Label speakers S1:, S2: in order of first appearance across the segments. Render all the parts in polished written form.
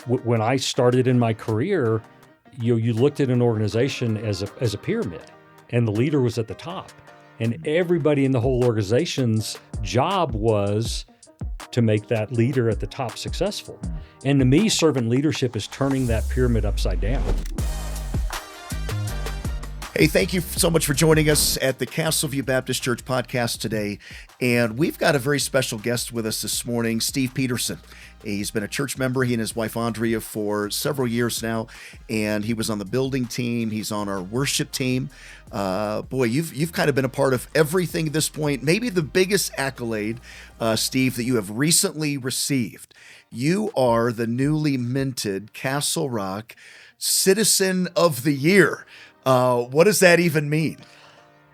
S1: when I started in my career, you looked at an organization as a pyramid, and the leader was at the top, and everybody in the whole organization's job was to make that leader at the top successful. And to me, servant leadership is turning that pyramid upside down.
S2: Hey, thank you so much for joining us at the Castleview Baptist Church Podcast today. And we've got a very special guest with us this morning, Steve Peterson. He's been a church member, he and his wife Andrea, for several years now. And he was on the building team. He's on our worship team. Boy, you've kind of been a part of everything at this point. Maybe the biggest accolade, Steve, that you have recently received. You are the newly minted Castle Rock Citizen of the Year. What does that even mean?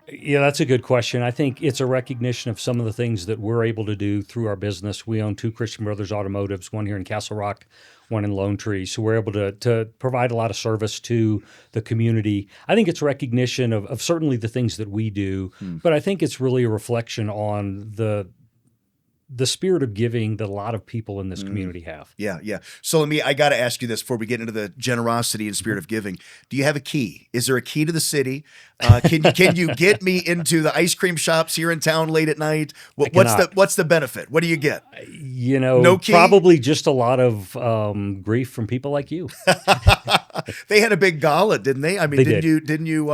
S1: Yeah, that's a good question. I think it's a recognition of some of the things that we're able to do through our business. We own two Christian Brothers Automotives, one here in Castle Rock, one in Lone Tree. So we're able to provide a lot of service to the community. I think it's recognition of certainly the things that we do, but I think it's really a reflection on the spirit of giving that a lot of people in this community have.
S2: Yeah. So I got to ask you this before we get into the generosity and spirit of giving. Do you have a key? Is there a key to the city? Can you get me into the ice cream shops here in town late at night? What's the benefit? What do you get? No key?
S1: Probably just a lot of grief from people like you.
S2: They had a big gala, didn't they? I mean, didn't you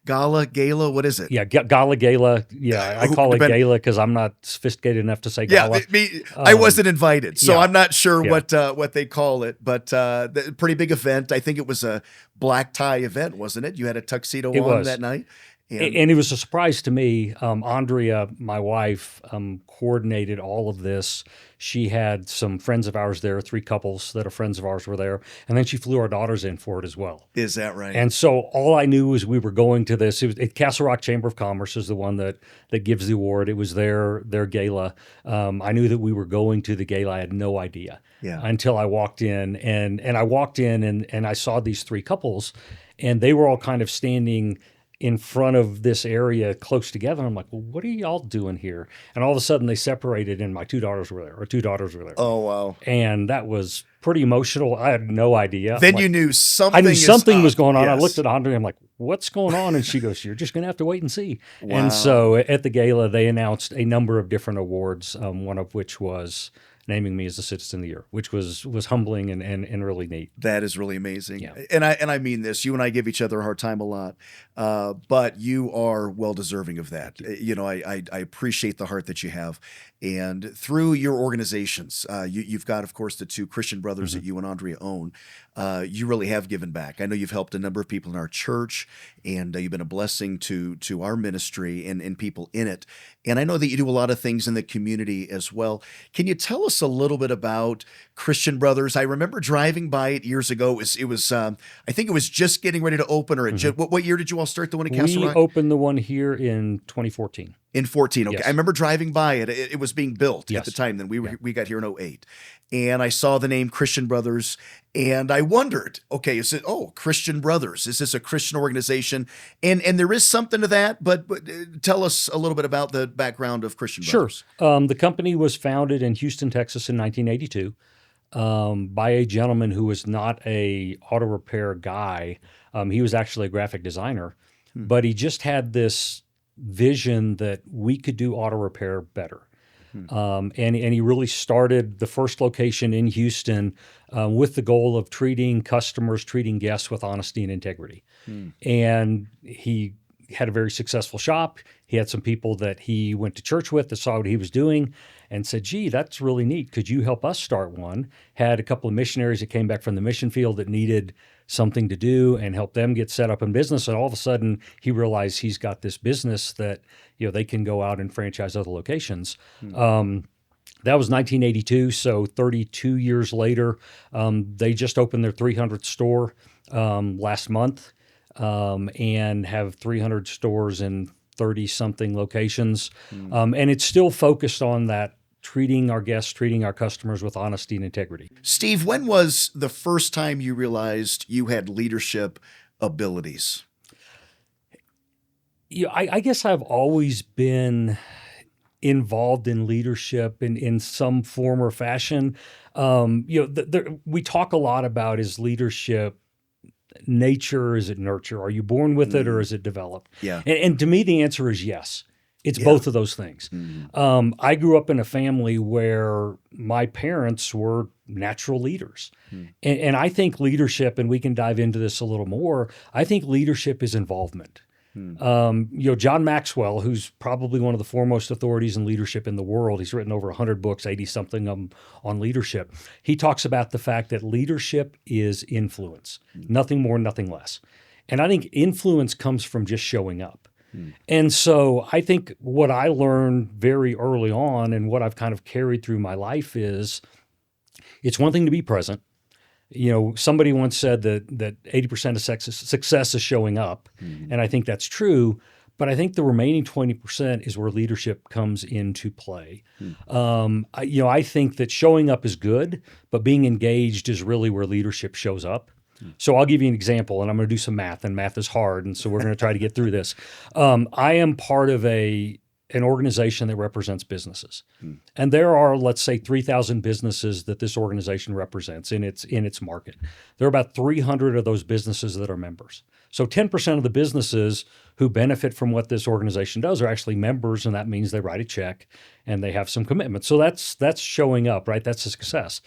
S2: gala? What is it?
S1: Yeah, gala. Yeah, I call it gala because I'm not sophisticated enough to say gala.
S2: I wasn't invited, so
S1: yeah,
S2: I'm not sure what they call it, but pretty big event. I think it was a black tie event, wasn't it? You had a tuxedo on that night.
S1: And it was a surprise to me. Andrea, my wife, coordinated all of this. She had some friends of ours there, 3 couples that are friends of ours were there, and then she flew our daughters in for it as well.
S2: Is that right?
S1: And so all I knew was we were going to this. It was Castle Rock Chamber of Commerce is the one that gives the award. It was their gala. I knew that we were going to the gala. I had no idea until I walked in, and I walked in and I saw these 3 couples, and they were all kind of standing in front of this area close together. I'm like, well, what are y'all doing here? And all of a sudden they separated and my 2 daughters were there.
S2: Oh, wow.
S1: And that was pretty emotional. I had no idea.
S2: Then you knew something
S1: I knew something was going on.
S2: Yes.
S1: I looked at Andrea. I'm like, what's going on? And she goes, you're just going to have to wait and see.
S2: Wow.
S1: And so at the gala, they announced a number of different awards, one of which was naming me as the Citizen of the Year, which was humbling and really neat.
S2: That is really amazing.
S1: Yeah.
S2: And I mean this, you and I give each other a hard time a lot, but you are well deserving of that. I appreciate the heart that you have. And through your organizations, you've got, of course, the 2 Christian Brothers that you and Andrea own. You really have given back. I know you've helped a number of people in our church, and you've been a blessing to our ministry and people in it. And I know that you do a lot of things in the community as well. Can you tell us a little bit about Christian Brothers? I remember driving by it years ago. It was I think it was just getting ready to open, or what year did you all start the one in Castle Rock?
S1: We opened the one here in 2014.
S2: In 14, okay.
S1: Yes.
S2: I remember driving by it. It was being built at the time. Then we got here in 2008. And I saw the name Christian Brothers, and I wondered, okay, is it, Christian Brothers? Is this a Christian organization? And there is something to that, but tell us a little bit about the background of Christian Brothers.
S1: Sure. The company was founded in Houston, Texas in 1982 by a gentleman who was not a auto repair guy. He was actually a graphic designer, but he just had this vision that we could do auto repair better. And he really started the first location in Houston with the goal of treating guests with honesty and integrity. And he had a very successful shop. He had some people that he went to church with that saw what he was doing and said, gee, that's really neat. Could you help us start one? Had a couple of missionaries that came back from the mission field that needed something to do and help them get set up in business. And all of a sudden he realized he's got this business that, they can go out and franchise other locations. That was 1982. So 32 years later, they just opened their 300th store last month and have 300 stores in 30-something locations. And it's still focused on that, treating our guests, treating our customers with honesty and integrity.
S2: Steve, when was the first time you realized you had leadership abilities?
S1: I guess I've always been involved in leadership in some form or fashion. We talk a lot about, is leadership nature, is it nurture? Are you born with it or is it developed?
S2: Yeah.
S1: And to me, the answer is yes. It's
S2: Yeah.
S1: both of those things. I grew up in a family where my parents were natural leaders. And I think leadership, and we can dive into this a little more, I think leadership is involvement. John Maxwell, who's probably one of the foremost authorities in leadership in the world, he's written over 100 books, 80-something of them on leadership. He talks about the fact that leadership is influence, nothing more, nothing less. And I think influence comes from just showing up. And so I think what I learned very early on and what I've kind of carried through my life is, it's one thing to be present. Somebody once said that 80% of success is showing up, and I think that's true. But I think the remaining 20% is where leadership comes into play. I think that showing up is good, but being engaged is really where leadership shows up. So I'll give you an example, and I'm going to do some math, and math is hard, and so we're going to try to get through this. I am part of an organization that represents businesses. And there are, let's say, 3,000 businesses that this organization represents in its market. There are about 300 of those businesses that are members. So 10% of the businesses who benefit from what this organization does are actually members, and that means they write a check and they have some commitment. So that's showing up, right? That's a success.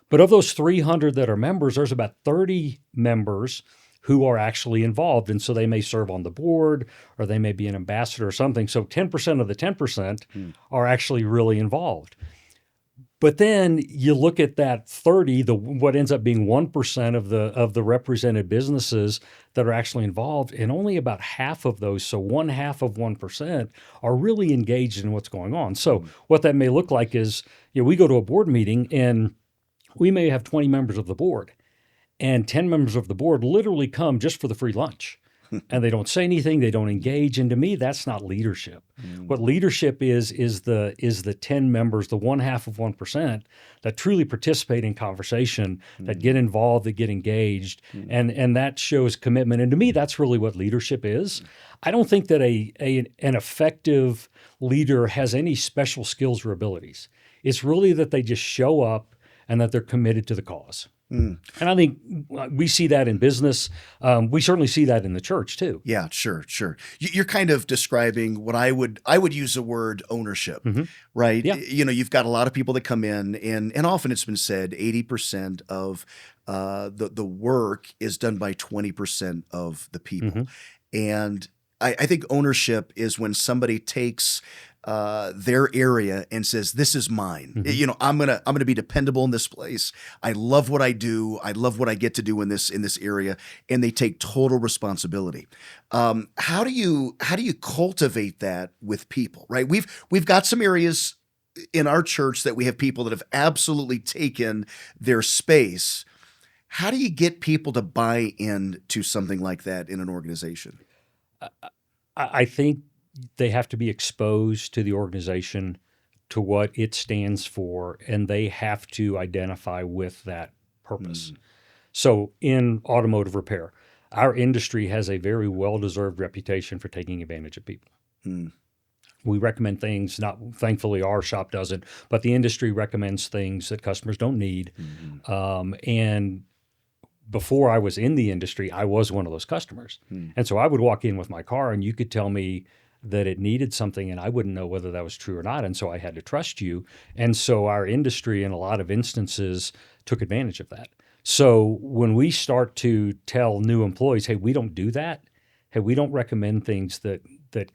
S1: But of those 300 that are members, there's about 30 members who are actually involved. And so they may serve on the board or they may be an ambassador or something. So 10% of the 10% are actually really involved. But then you look at that 30, what ends up being 1% of the represented businesses that are actually involved, and only about half of those, so 1/2 of 1%, are really engaged in what's going on. So what that may look like is, we go to a board meeting and we may have 20 members of the board, and 10 members of the board literally come just for the free lunch. And they don't say anything, they don't engage. And to me, that's not leadership. What leadership is the 10 members, the 1/2 of 1%, that truly participate in conversation, that get involved, that get engaged, and that shows commitment. And to me, that's really what leadership is. I don't think that an effective leader has any special skills or abilities. It's really that they just show up and that they're committed to the cause. And I think we see that in business. We certainly see that in the church too.
S2: Yeah, sure. You're kind of describing what I would use the word ownership, right?
S1: Yeah.
S2: You've got a lot of people that come in, and often it's been said 80% of the work is done by 20% of the people. And I think ownership is when somebody takes their area and says, "This is mine. I'm gonna be dependable in this place. I love what I do. I love what I get to do in this area," and they take total responsibility. How do you cultivate that with people? Right? We've got some areas in our church that we have people that have absolutely taken their space. How do you get people to buy into something like that in an organization?
S1: I think they have to be exposed to the organization, to what it stands for, and they have to identify with that purpose. So in automotive repair, our industry has a very well-deserved reputation for taking advantage of people. We recommend things, thankfully our shop doesn't, but the industry recommends things that customers don't need. And before I was in the industry, I was one of those customers. And so I would walk in with my car and you could tell me that it needed something and I wouldn't know whether that was true or not. And so I had to trust you. And so our industry in a lot of instances took advantage of that. So when we start to tell new employees, hey, we don't do that. Hey, we don't recommend things that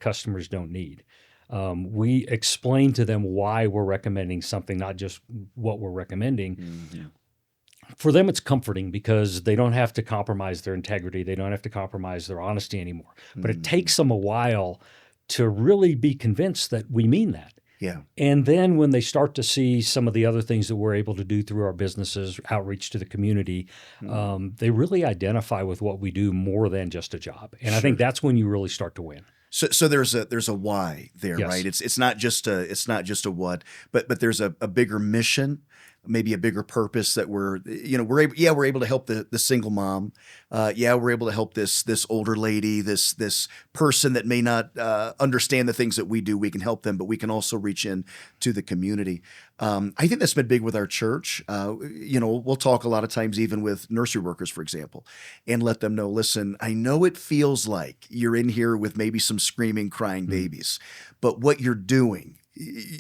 S1: customers don't need. We explain to them why we're recommending something, not just what we're recommending. For them, it's comforting because they don't have to compromise their integrity. They don't have to compromise their honesty anymore. But it takes them a while to really be convinced that we mean that.
S2: Yeah.
S1: And then when they start to see some of the other things that we're able to do through our businesses, outreach to the community, they really identify with what we do more than just a job. And I think that's when you really start to win.
S2: So there's a why there,
S1: Yes.
S2: right? It's not just a what, but there's a bigger mission maybe a bigger purpose that we're able to help the single mom. We're able to help this older lady, this person that may not understand the things that we do. We can help them, but we can also reach in to the community. I think that's been big with our church. We'll talk a lot of times even with nursery workers, for example, and let them know, listen, I know it feels like you're in here with maybe some screaming, crying babies, but what you're doing,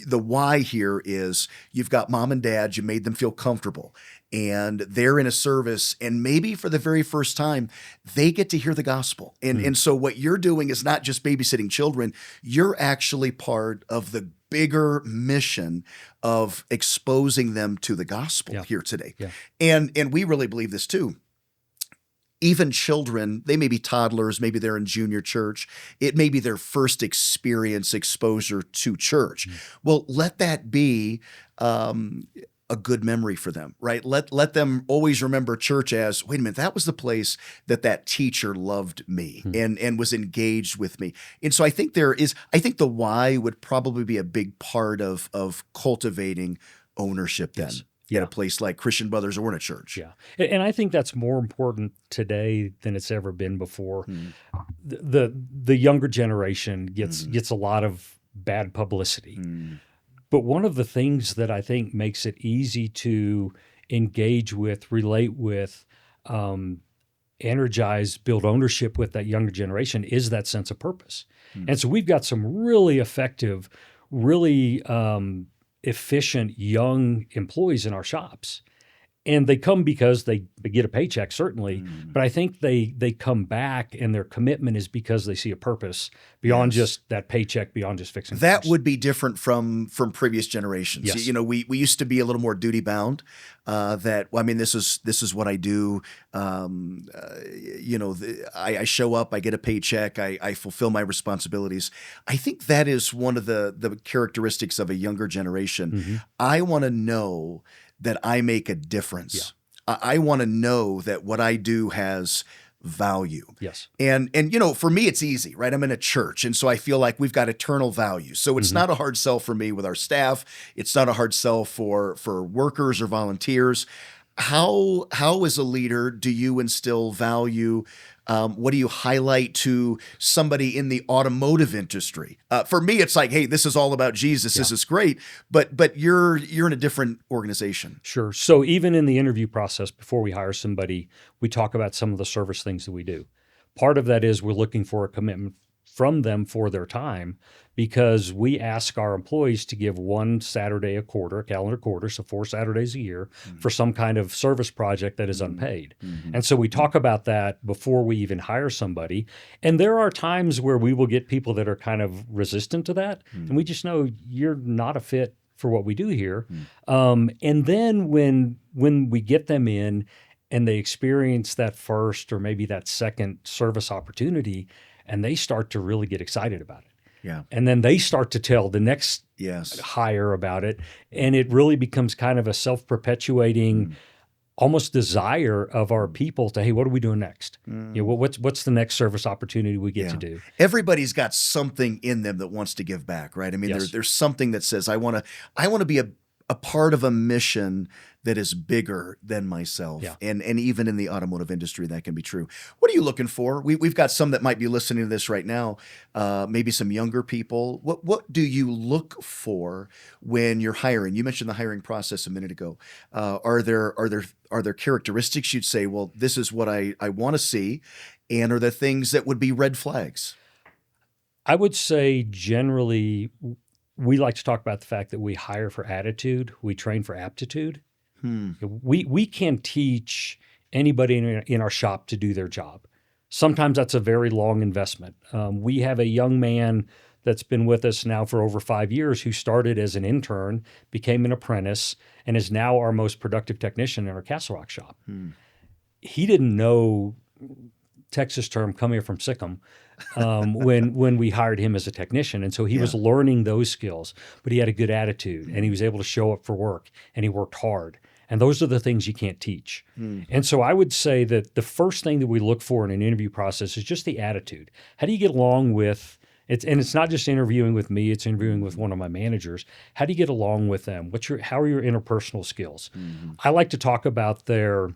S2: the why here is you've got mom and dad, you made them feel comfortable, and they're in a service, and maybe for the very first time, they get to hear the gospel. And so what you're doing is not just babysitting children, you're actually part of the bigger mission of exposing them to the gospel here today. Yeah. And we really believe this too. Even children, they may be toddlers, maybe they're in junior church. It may be their first exposure to church. Well, let that be a good memory for them, right? Let them always remember church as, wait a minute, that was the place that teacher loved me and was engaged with me. And so I think the why would probably be a big part of cultivating ownership then. Yes. At a place like Christian Brothers or in a church.
S1: Yeah. And I think that's more important today than it's ever been before. The younger generation gets a lot of bad publicity. But one of the things that I think makes it easy to engage with, relate with, energize, build ownership with that younger generation is that sense of purpose. And so we've got some really effective, really efficient young employees in our shops. And they come because they get a paycheck, certainly, but I think they come back and their commitment is because they see a purpose beyond just that paycheck, beyond just fixing
S2: that
S1: things.
S2: Would be different from previous generations.
S1: Yes.
S2: We used to be a little more duty bound. This is what I do. I show up, I get a paycheck, I fulfill my responsibilities. I think that is one of the characteristics of a younger generation. I want to know that I make a difference. Yeah. I want to know that what I do has value.
S1: Yes.
S2: And for me, it's easy, right? I'm in a church. And so I feel like we've got eternal value. So it's not a hard sell for me with our staff. It's not a hard sell for workers or volunteers. How as a leader do you instill value? What do you highlight to somebody in the automotive industry? For me, it's like, hey, this is all about Jesus. Yeah. This is great. But you're in a different organization.
S1: Sure. So even in the interview process, before we hire somebody, we talk about some of the service things that we do. Part of that is we're looking for a commitment from them for their time, because we ask our employees to give one Saturday a quarter, a calendar quarter, so 4 Saturdays a year, for some kind of service project that is unpaid. And so we talk about that before we even hire somebody. And there are times where we will get people that are kind of resistant to that, and we just know you're not a fit for what we do here. And then when we get them in and they experience that first or maybe that second service opportunity, and they start to really get excited about it.
S2: Yeah.
S1: And then they start to tell the next hire about it. And it really becomes kind of a self-perpetuating almost desire of our people to, hey, what are we doing next? What's the next service opportunity we get to do?
S2: Everybody's got something in them that wants to give back, right? I mean, there's something that says, I want to be a part of a mission that is bigger than myself. Yeah. And even in the automotive industry, that can be true. What are you looking for? We've got some that might be listening to this right now, maybe some younger people. What do you look for when you're hiring? You mentioned the hiring process a minute ago. Are there characteristics you'd say, well, this is what I want to see, and are there things that would be red flags?
S1: I would say generally, we like to talk about the fact that we hire for attitude, we train for aptitude. We can't teach anybody in our shop to do their job. Sometimes that's a very long investment. We have a young man that's been with us now for over 5 years who started as an intern, became an apprentice, and is now our most productive technician in our Castle Rock shop. He didn't know, Texas term, come here from Sikkim, when we hired him as a technician. And so he was learning those skills, but he had a good attitude and he was able to show up for work and he worked hard. And those are the things you can't teach. And so I would say that the first thing that we look for in an interview process is just the attitude. How do you get along with It's not just interviewing with me, it's interviewing with one of my managers. How do you get along with them? How are your interpersonal skills? I like to talk about their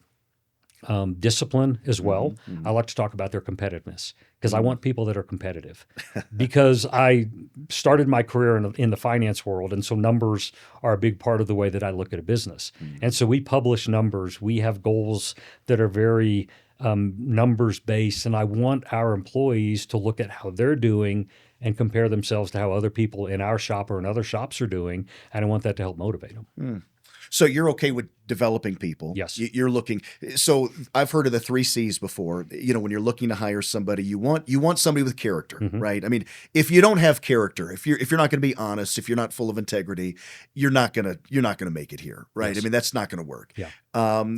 S1: discipline as well. I like to talk about their competitiveness because I want people that are competitive. Because I started my career in the finance world, and so numbers are a big part of the way that I look at a business. And so we publish numbers. We have goals that are very numbers based, and I want our employees to look at how they're doing and compare themselves to how other people in our shop or in other shops are doing, and I want that to help motivate them.
S2: So you're okay with developing people.
S1: Yes.
S2: You're looking. So I've heard of the 3 C's before. When you're looking to hire somebody, you want somebody with character, right? I mean, if you don't have character, if you're not going to be honest, if you're not full of integrity, you're not gonna make it here, right?
S1: Yes.
S2: I mean, that's not going to work.
S1: Yeah.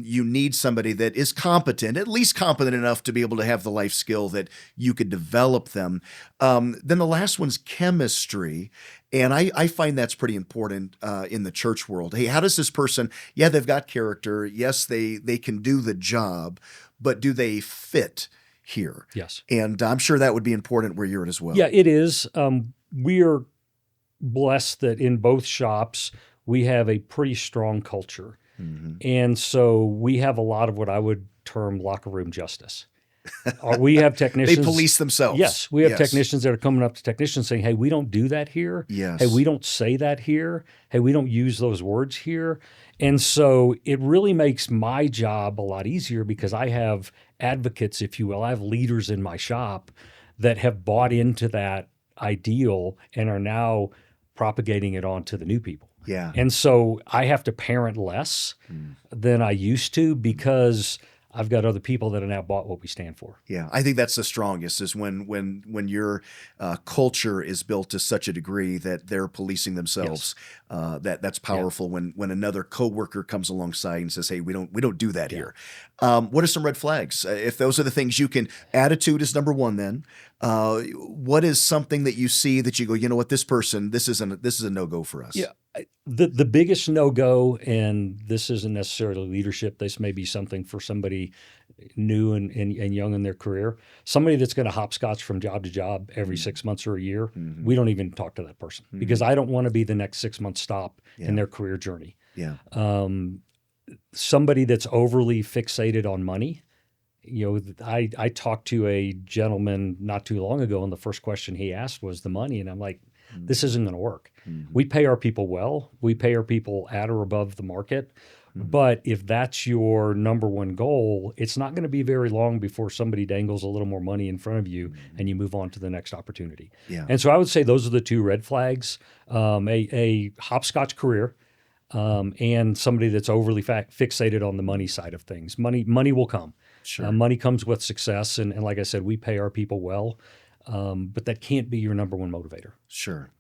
S2: You need somebody that is competent, at least competent enough to be able to have the life skill that you could develop them. Then the last one's chemistry. And I find that's pretty important in the church world. Hey, how does this person, they've got character. Yes, they can do the job, but do they fit here?
S1: Yes.
S2: And I'm sure that would be important where you're at as well.
S1: Yeah, it is. We are blessed that in both shops, we have a pretty strong culture. And so we have a lot of what I would term locker room justice. We have technicians.
S2: They police themselves.
S1: Yes. We have technicians that are coming up to technicians saying, hey, we don't do that here.
S2: Yes.
S1: Hey, we don't say that here. Hey, we don't use those words here. And so it really makes my job a lot easier because I have advocates, if you will. I have leaders in my shop that have bought into that ideal and are now propagating it on to the new people.
S2: Yeah.
S1: And so I have to parent less than I used to because I've got other people that have now bought what we stand for.
S2: Yeah, I think that's the strongest is when your culture is built to such a degree that they're policing themselves. Yes. That's powerful. Yeah. When another coworker comes alongside and says, "Hey, we don't do that here." What are some red flags? If those are the things you can, attitude is number one. Then, what is something that you see that you go, you know what, this is a no-go for us?
S1: Yeah. The biggest no-go, and this isn't necessarily leadership, this may be something for somebody new and young in their career, somebody that's going to hopscotch from job to job every 6 months or a year, we don't even talk to that person because I don't want to be the next 6-month stop in their career journey.
S2: Yeah.
S1: Somebody that's overly fixated on money. I talked to a gentleman not too long ago, and the first question he asked was the money, and I'm like, this isn't going to work. We pay our people well. We pay our people at or above the market. But if that's your number one goal, it's not going to be very long before somebody dangles a little more money in front of you and you move on to the next opportunity. Yeah. And so I would say those are the 2 red flags, a hopscotch career and somebody that's overly fixated on the money side of things. Money will come. Sure. Money comes with success. And like I said, we pay our people well. But that can't be your number one motivator.
S2: Sure.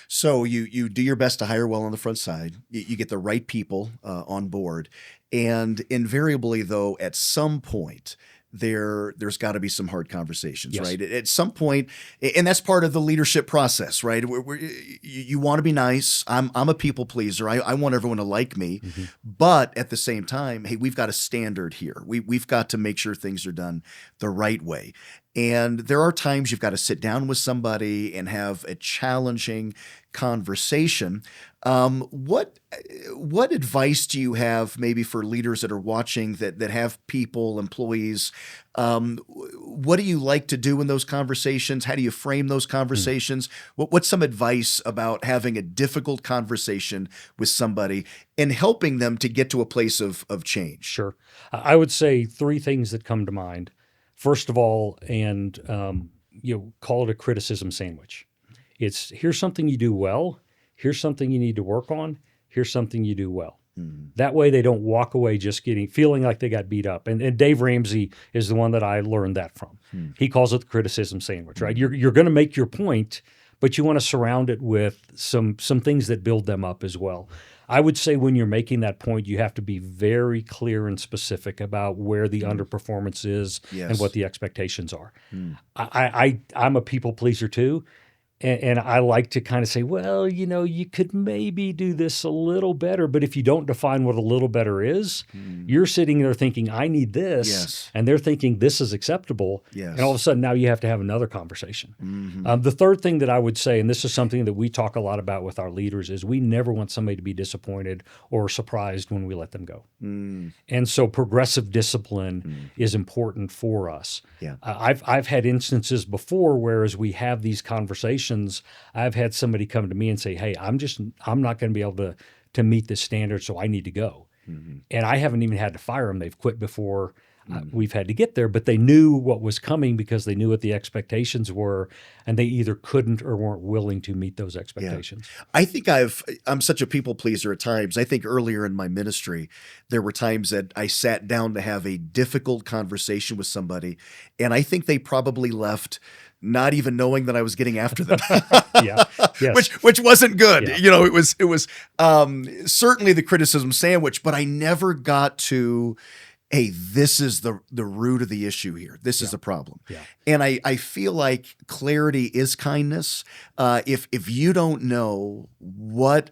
S2: So you do your best to hire well on the front side. You get the right people on board. And invariably, though, at some point, there's got to be some hard conversations, yes. Right? At some point, and that's part of the leadership process, right? You want to be nice. I'm a people pleaser. I want everyone to like me, but at the same time, hey, we've got a standard here. We've got to make sure things are done the right way. And there are times you've got to sit down with somebody and have a challenging conversation. What advice do you have maybe for leaders that are watching that have people, employees? What do you like to do in those conversations? How do you frame those conversations? What's some advice about having a difficult conversation with somebody and helping them to get to a place of change?
S1: Sure. I would say 3 things that come to mind. First of all, and call it a criticism sandwich. It's here's something you do well, here's something you need to work on, here's something you do well. That way they don't walk away just feeling like they got beat up. And Dave Ramsey is the one that I learned that from. He calls it the criticism sandwich, right? You're going to make your point, but you want to surround it with some things that build them up as well. I would say when you're making that point, you have to be very clear and specific about where the underperformance is and what the expectations are. I'm a people pleaser too. And I like to kind of say, well, you could maybe do this a little better. But if you don't define what a little better is, you're sitting there thinking, I need this.
S2: Yes.
S1: And they're thinking this is acceptable.
S2: Yes.
S1: And all of a sudden now you have to have another conversation. The third thing that I would say, and this is something that we talk a lot about with our leaders, is we never want somebody to be disappointed or surprised when we let them go. And so progressive discipline is important for us.
S2: Yeah.
S1: I've had instances before where as we have these conversations, I've had somebody come to me and say, hey, I'm not going to be able to meet this standard, so I need to go. And I haven't even had to fire them. They've quit before we've had to get there, but they knew what was coming because they knew what the expectations were, and they either couldn't or weren't willing to meet those expectations.
S2: Yeah. I think I'm such a people pleaser at times. I think earlier in my ministry, there were times that I sat down to have a difficult conversation with somebody, and I think they probably left not even knowing that I was getting after them.
S1: Yeah. Yes.
S2: Which wasn't good.
S1: Yeah.
S2: It was certainly the criticism sandwich, but I never got to, hey, this is the root of the issue here. This is the problem.
S1: Yeah.
S2: And I feel like clarity is kindness. If you don't know what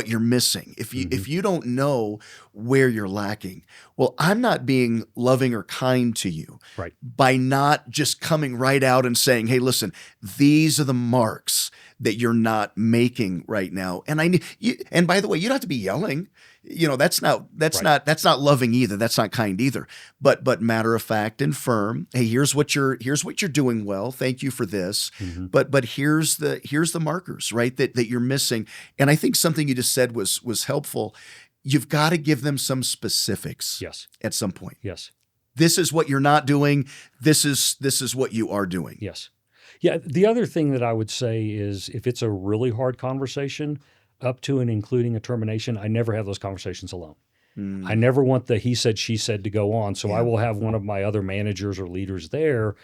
S2: you're missing, if you don't know where you're lacking, well, I'm not being loving or kind to you
S1: Right.
S2: by not just coming right out and saying, hey, listen, these are the marks that you're not making right now. And and by the way, you don't have to be yelling. That's not loving either. That's not kind either. But matter of fact and firm. Hey, here's what you're doing well. Thank you for this. But here's the markers, right? That you're missing. And I think something you just said was helpful. You've got to give them some specifics.
S1: Yes.
S2: At some point.
S1: Yes.
S2: This is what you're not doing. This is what you are doing.
S1: Yes. Yeah. The other thing that I would say is if it's a really hard conversation, up to and including a termination, I never have those conversations alone. I never want the he said, she said to go on. So I will have one of my other managers or leaders there,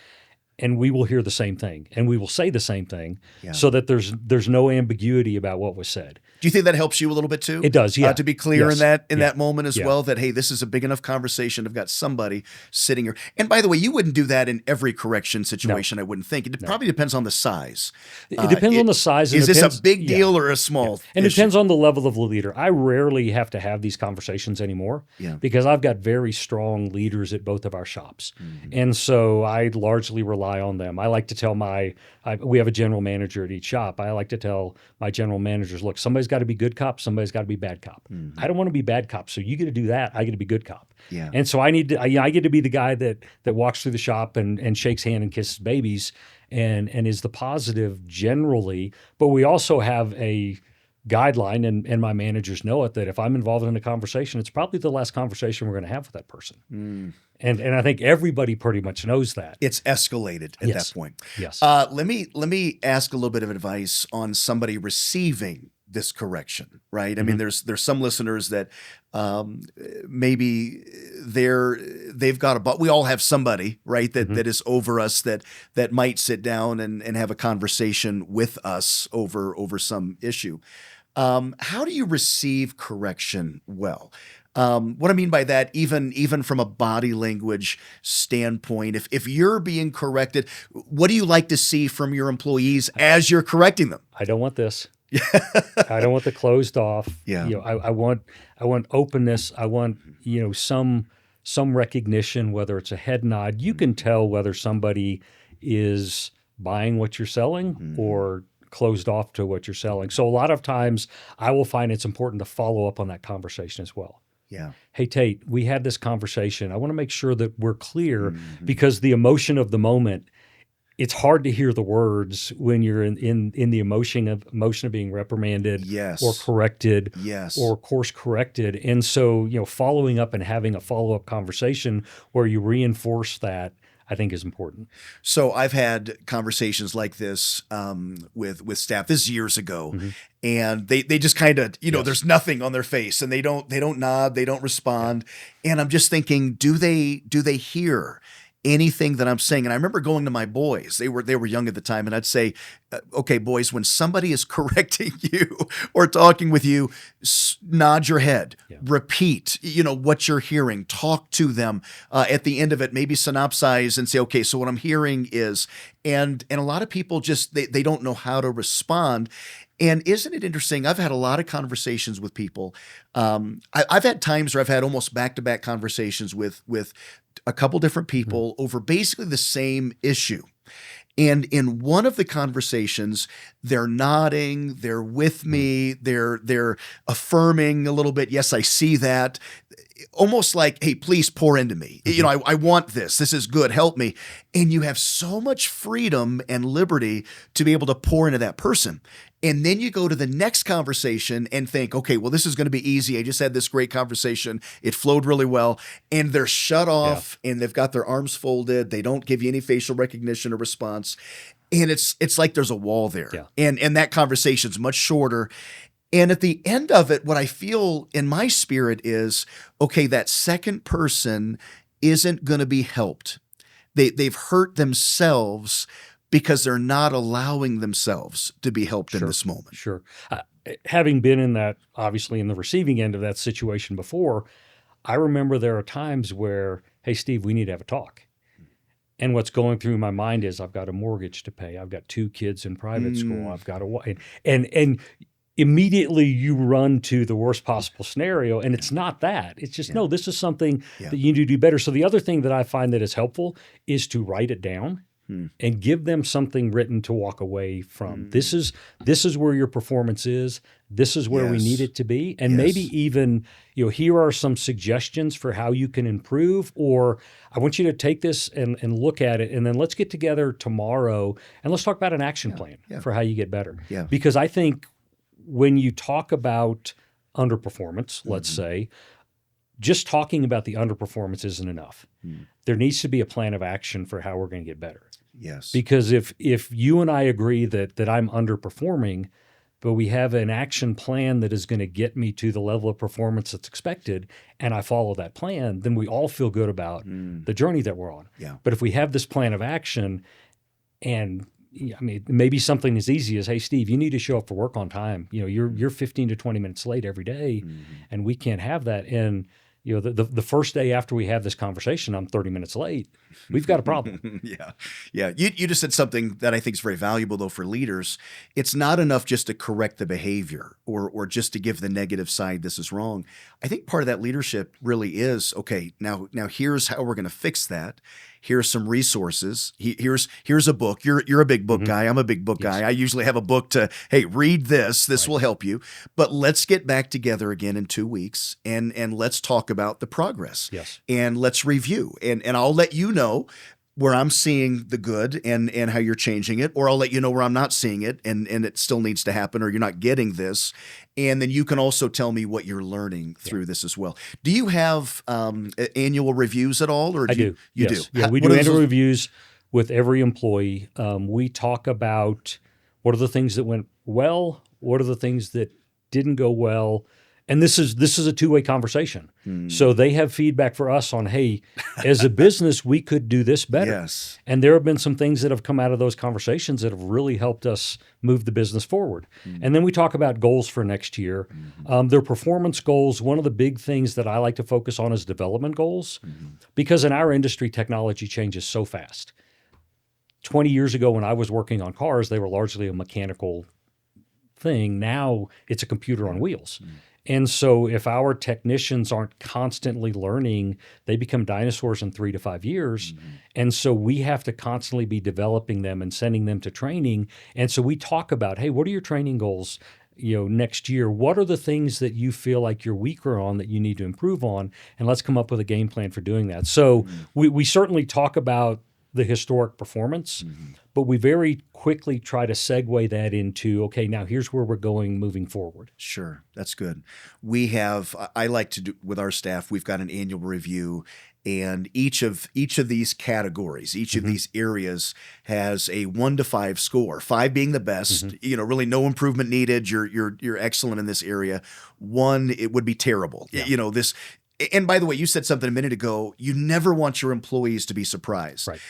S1: and we will hear the same thing and we will say the same thing so that there's no ambiguity about what was said.
S2: Do you think that helps you a little bit too?
S1: It does, yeah.
S2: To be clear
S1: Yes.
S2: in that moment as well, that, hey, this is a big enough conversation. I've got somebody sitting here. And by the way, you wouldn't do that in every correction situation, I wouldn't think. It probably depends on the size.
S1: It depends on the size.
S2: Is this a big deal or a small
S1: And it
S2: issue?
S1: depends on the level of the leader. I rarely have to have these conversations anymore because I've got very strong leaders at both of our shops. And so I largely rely on them. I like to tell we have a general manager at each shop. I like to tell my general managers, look, somebody's got to be good cop, somebody's got to be bad cop. I don't want to be bad cop, so you get to do that. I get to be good cop.
S2: Yeah.
S1: And so I get to be the guy that walks through the shop and shakes hand and kisses babies and is the positive generally. But we also have a guideline, and my managers know it, that if I'm involved in a conversation, it's probably the last conversation we're going to have with that person. And I think everybody pretty much knows that.
S2: It's escalated at that point.
S1: Yes.
S2: Let me ask a little bit of advice on somebody receiving this correction, right? I mean, there's some listeners that maybe they've got but we all have somebody, right, that is over us that might sit down and have a conversation with us over some issue. How do you receive correction well? What I mean by that, even from a body language standpoint, if you're being corrected, what do you like to see from your employees as you're correcting them?
S1: I don't want this. I don't want the closed off.
S2: Yeah.
S1: I want openness. I want, some recognition, whether it's a head nod. You can tell whether somebody is buying what you're selling or closed off to what you're selling. So a lot of times I will find it's important to follow up on that conversation as well.
S2: Yeah.
S1: Hey, Tate, we had this conversation. I want to make sure that we're clear because the emotion of the moment, it's hard to hear the words when you're in the emotion of being reprimanded or corrected or course corrected. And so, following up and having a follow-up conversation where you reinforce that, I think is important.
S2: So I've had conversations like this with staff. This is years ago, and they just kind of there's nothing on their face, and they don't nod, they don't respond, and I'm just thinking, do they hear? anything that I'm saying. And I remember going to my boys, they were young at the time, and I'd say, okay, boys, when somebody is correcting you or talking with you, nod your head, repeat, what you're hearing, talk to them. At the end of it, maybe synopsize and say, okay, so what I'm hearing is, and a lot of people just, they don't know how to respond. And isn't it interesting? I've had a lot of conversations with people. I've had times where I've had almost back-to-back conversations with a couple different people over basically the same issue. And in one of the conversations, they're nodding, they're with me, they're affirming a little bit. Yes, I see that. Almost like, hey, please pour into me. I want this. This is good. Help me. And you have so much freedom and liberty to be able to pour into that person. And then you go to the next conversation and think, okay, well, this is going to be easy. I just had this great conversation. It flowed really well. And they're shut off and they've got their arms folded. They don't give you any facial recognition or response. And it's like there's a wall there. Yeah. And that conversation's much shorter. And at the end of it, what I feel in my spirit is, okay, that second person isn't going to be helped. They've hurt themselves because they're not allowing themselves to be helped in this moment.
S1: Sure. Having been in that, obviously in the receiving end of that situation before, I remember there are times where, hey, Steve, we need to have a talk. And what's going through my mind is I've got a mortgage to pay. I've got 2 kids in private school. I've got a wife. And immediately you run to the worst possible scenario. And it's not that. It's just, no, this is something that you need to do better. So the other thing that I find that is helpful is to write it down and give them something written to walk away from. This is where your performance is. This is where we need it to be. And maybe even, here are some suggestions for how you can improve, or I want you to take this and look at it, and then let's get together tomorrow and let's talk about an action plan for how you get better. Yeah. Because I think when you talk about underperformance, let's say, just talking about the underperformance isn't enough. There needs to be a plan of action for how we're going to get better.
S2: Yes.
S1: Because if you and I agree that I'm underperforming, but we have an action plan that is going to get me to the level of performance that's expected, and I follow that plan, then we all feel good about the journey that we're on. Yeah. But if we have this plan of action, and maybe something as easy as, hey, Steve, you need to show up for work on time. You're 15 to 20 minutes late every day, and we can't have that. And the first day after we have this conversation, I'm 30 minutes late. We've got a problem.
S2: Yeah. You just said something that I think is very valuable, though, for leaders. It's not enough just to correct the behavior or just to give the negative side, this is wrong. I think part of that leadership really is, okay, now here's how we're going to fix that. Here's some resources. Here's a book. You're a big book guy. I'm a big book guy. I usually have a book to, hey, read this. This will help you. But let's get back together again in 2 weeks and let's talk about the progress.
S1: Yes.
S2: And let's review. And I'll let you know where I'm seeing the good and how you're changing it, or I'll let you know where I'm not seeing it and it still needs to happen, or you're not getting this. And then you can also tell me what you're learning through this as well. Do you have annual reviews at all? Or
S1: I do.
S2: You do?
S1: Yeah, we do annual reviews with every employee. We talk about what are the things that went well, what are the things that didn't go well. And this is a two-way conversation. So they have feedback for us on, hey, as a business, we could do this better.
S2: Yes.
S1: And there have been some things that have come out of those conversations that have really helped us move the business forward. And then we talk about goals for next year. Their performance goals, one of the big things that I like to focus on is development goals, because in our industry, technology changes so fast. 20 years ago when I was working on cars, they were largely a mechanical thing. Now it's a computer on wheels. And so if our technicians aren't constantly learning, they become dinosaurs in 3 to 5 years. And so we have to constantly be developing them and sending them to training. And so we talk about, hey, what are your training goals next year? What are the things that you feel like you're weaker on that you need to improve on? And let's come up with a game plan for doing that. So we certainly talk about the historic performance, but we very quickly try to segue that into, okay, now here's where we're going moving forward.
S2: Sure. That's good. I like to do with our staff, we've got an annual review, and each of these categories, each of these areas has a 1 to 5 score, 5 being the best, really no improvement needed. You're excellent in this area. 1, it would be terrible. And by the way, you said something a minute ago. You never want your employees to be surprised.
S1: Right.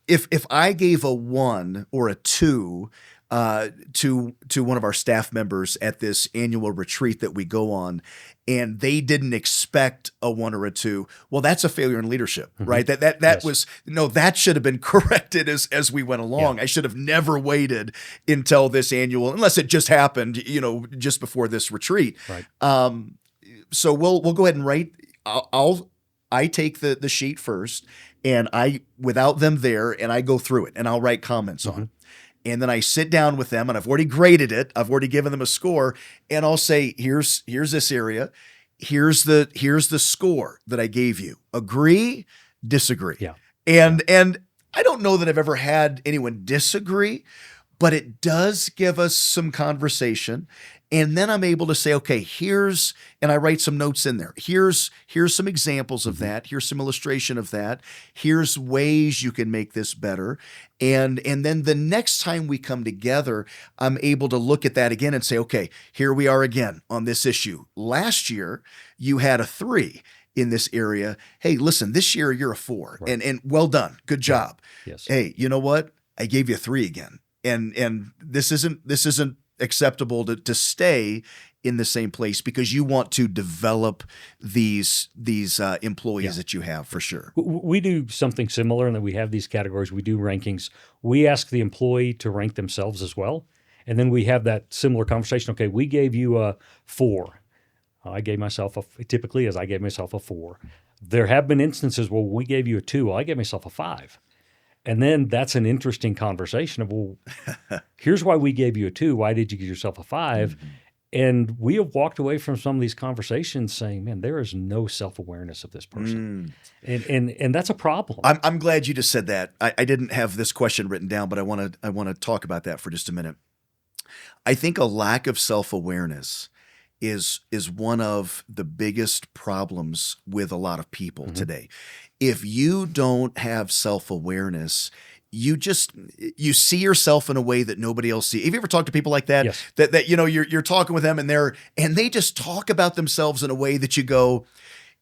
S2: If I gave a 1 or a 2 to one of our staff members at this annual retreat that we go on, and they didn't expect a 1 or a 2, well, that's a failure in leadership, right? That
S1: Yes.
S2: was that should have been corrected as we went along.
S1: Yeah.
S2: I should have never waited until this annual, unless it just happened, just before this retreat.
S1: Right.
S2: So we'll go ahead and write. I take the sheet first, and without them there, and I go through it, and I'll write comments on it. And then I sit down with them, and I've already graded it. I've already given them a score, and I'll say, here's this area. Here's the score that I gave you. Agree, disagree.
S1: Yeah.
S2: And I don't know that I've ever had anyone disagree, but it does give us some conversation. And then I'm able to say, okay, and I write some notes in there. Here's some examples of that. Here's some illustration of that. Here's ways you can make this better. And then the next time we come together, I'm able to look at that again and say, okay, here we are again on this issue. Last year, you had a 3 in this area. Hey, listen, this year you're a 4.
S1: Right.
S2: And well done. Good job.
S1: Yes.
S2: Hey, you know what? I gave you a 3 again. And this isn't acceptable to stay in the same place, because you want to develop these employees that you have, for sure.
S1: We do something similar in that we have these categories. We do rankings. We ask the employee to rank themselves as well. And then we have that similar conversation. Okay, we gave you a 4. I gave myself typically as I gave myself a 4. There have been instances where we gave you a 2. Well, I gave myself a 5. And then that's an interesting conversation of, well, here's why we gave you a 2. Why did you give yourself a 5? And we have walked away from some of these conversations saying, man, there is no self-awareness of this person. And that's a problem.
S2: I'm glad you just said that. I didn't have this question written down, but I want to talk about that for just a minute. I think a lack of self-awareness is one of the biggest problems with a lot of people today. If you don't have self-awareness, you see yourself in a way that nobody else sees. Have you ever talked to people like that?
S1: Yes.
S2: That you're talking with them, and they just talk about themselves in a way that you go,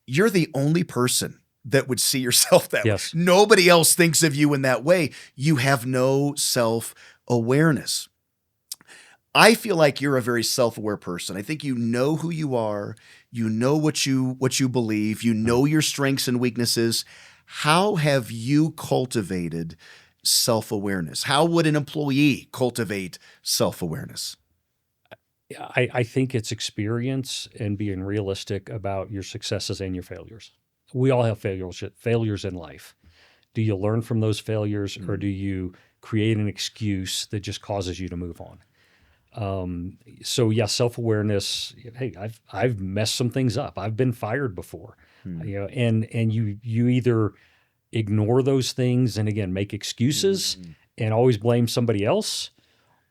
S2: you're the only person that would see yourself that way. Nobody else thinks of you in that way. You have no self-awareness. I feel like you're a very self-aware person. I think you know who you are. You know what you believe. You know your strengths and weaknesses. How have you cultivated self-awareness? How would an employee cultivate self-awareness?
S1: I think it's experience and being realistic about your successes and your failures. We all have failures in life. Do you learn from those failures, or do you create an excuse that just causes you to move on? So yeah, self-awareness. Hey, I've messed some things up. I've been fired before, and you either ignore those things and again make excuses and always blame somebody else,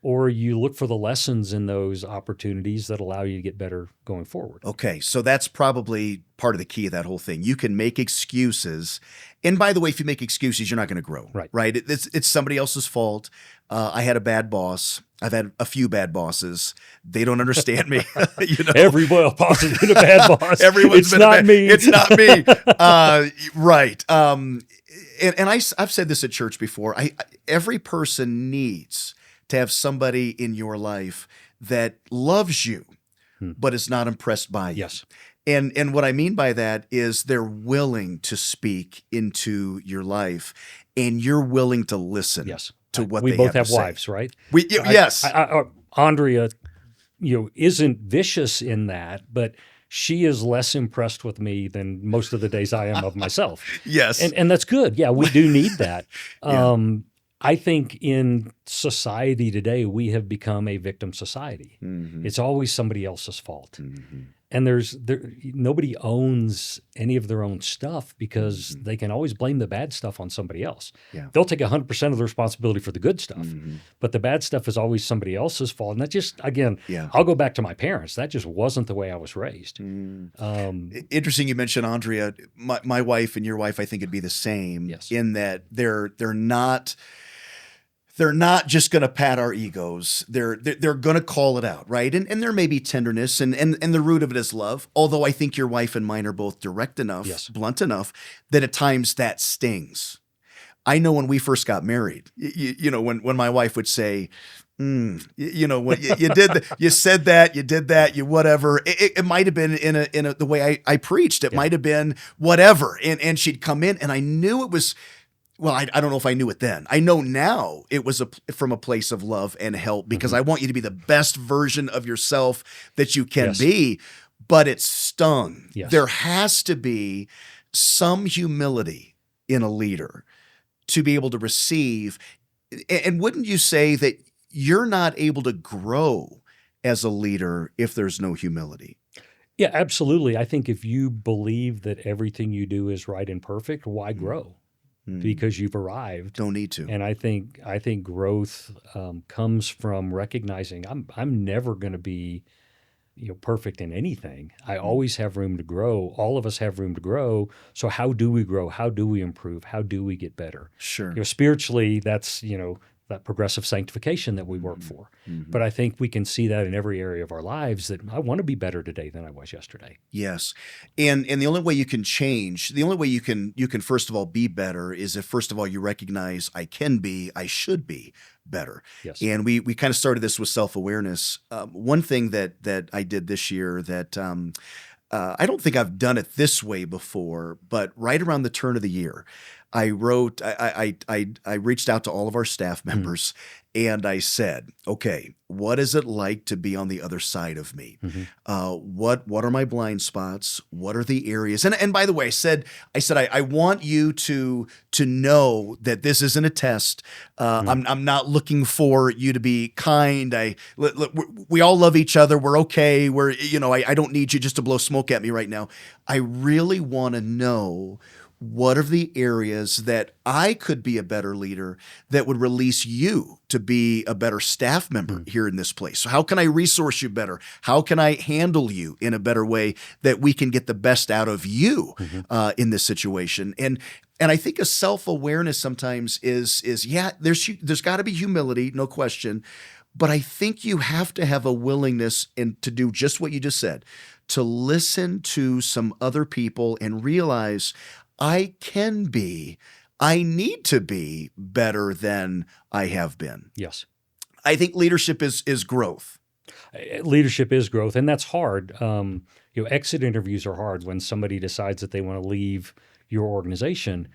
S1: or you look for the lessons in those opportunities that allow you to get better going forward.
S2: Okay, so that's probably part of the key of that whole thing. You can make excuses. And by the way, if you make excuses, you're not going to grow, right? It's somebody else's fault. I had a bad boss. I've had a few bad bosses. They don't understand me.
S1: Every boss has been a bad boss.
S2: Everyone's been
S1: not me.
S2: It's not me. Right. And I've said this at church before. Every person needs to have somebody in your life that loves you, but is not impressed by you.
S1: Yes.
S2: And what I mean by that is they're willing to speak into your life, and you're willing to listen to what they have to say.
S1: We both have wives, right?
S2: Yes.
S1: Andrea, isn't vicious in that, but she is less impressed with me than most of the days I am of myself.
S2: Yes.
S1: And that's good. Yeah, we do need that. I think in society today, we have become a victim society. It's always somebody else's fault. And nobody owns any of their own stuff because they can always blame the bad stuff on somebody else. They'll take 100% of the responsibility for the good stuff, but the bad stuff is always somebody else's fault. And that just, again, I'll go back to my parents. That just wasn't the way I was raised.
S2: Interesting you mentioned Andrea. My wife and your wife, I think, would be the same in that they're they're not just going to pat our egos. They're going to call it out, right? And there may be tenderness, and the root of it is love. Although I think your wife and mine are both direct enough,
S1: Yes.
S2: blunt enough, that at times that stings. I know when we first got married, when my wife would say, when you did, you said that, you did that, you whatever. It might have been in the way I preached. It might have been whatever, and she'd come in, and I knew it was. Well, I don't know if I knew it then. I know now it was from a place of love and help, because I want you to be the best version of yourself that you can be. But it stung.
S1: Yes.
S2: There has to be some humility in a leader to be able to receive. And wouldn't you say that you're not able to grow as a leader if there's no humility?
S1: Yeah, absolutely. I think if you believe that everything you do is right and perfect, why grow? Because you've arrived.
S2: Don't need to.
S1: And I think growth comes from recognizing I'm never going to be perfect in anything. I always have room to grow. All of us have room to grow. So how do we grow? How do we improve? How do we get better?
S2: Sure.
S1: Spiritually, that's that progressive sanctification that we work for. But I think we can see that in every area of our lives, that I want to be better today than I was yesterday.
S2: Yes. And the only way you can change, the only way you can first of all be better is if first of all you recognize I should be better.
S1: Yes.
S2: And we kind of started this with self-awareness. One thing that I did this year that I don't think I've done it this way before, but right around the turn of the year, I wrote, I reached out to all of our staff members and I said, okay, what is it like to be on the other side of me? What are my blind spots? What are the areas? And by the way, I want you to know that this isn't a test. I'm not looking for you to be kind. We all love each other. We're okay. I don't need you just to blow smoke at me right now. I really want to know, what are the areas that I could be a better leader that would release you to be a better staff member here in this place? So how can I resource you better? How can I handle you in a better way that we can get the best out of you in this situation? And I think a self-awareness sometimes is there's got to be humility, no question. But I think you have to have a willingness to do just what you just said, to listen to some other people and realize I need to be better than I have been.
S1: Yes.
S2: I think leadership is growth.
S1: Leadership is growth, and that's hard. Exit interviews are hard when somebody decides that they want to leave your organization.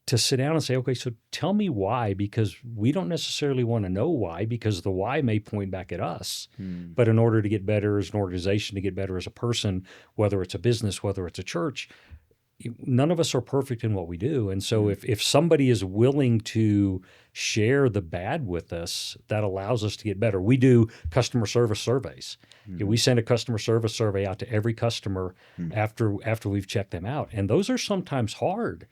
S1: To sit down and say, okay, so tell me why, because we don't necessarily want to know why, because the why may point back at us. But in order to get better as an organization, to get better as a person, whether it's a business, whether it's a church, none of us are perfect in what we do. And so if somebody is willing to share the bad with us, that allows us to get better. We do customer service surveys. We send a customer service survey out to every customer after we've checked them out. And those are sometimes hard.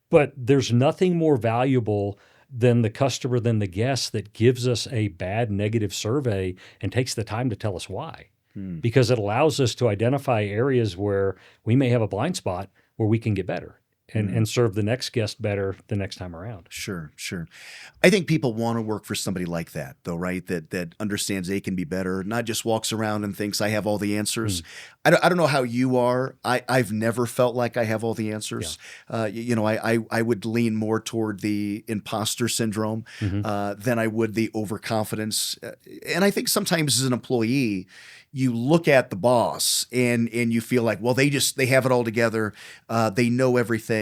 S1: But there's nothing more valuable than the customer, than the guest that gives us a bad negative survey and takes the time to tell us why. Because it allows us to identify areas where we may have a blind spot where we can get better and serve the next guest better the next time around.
S2: Sure. I think people want to work for somebody like that, though, right? That understands they can be better, not just walks around and thinks I have all the answers. I don't know how you are. I've never felt like I have all the answers. Yeah. I would lean more toward the imposter syndrome than I would the overconfidence. And I think sometimes as an employee, you look at the boss and you feel like, well, they have it all together. They know everything.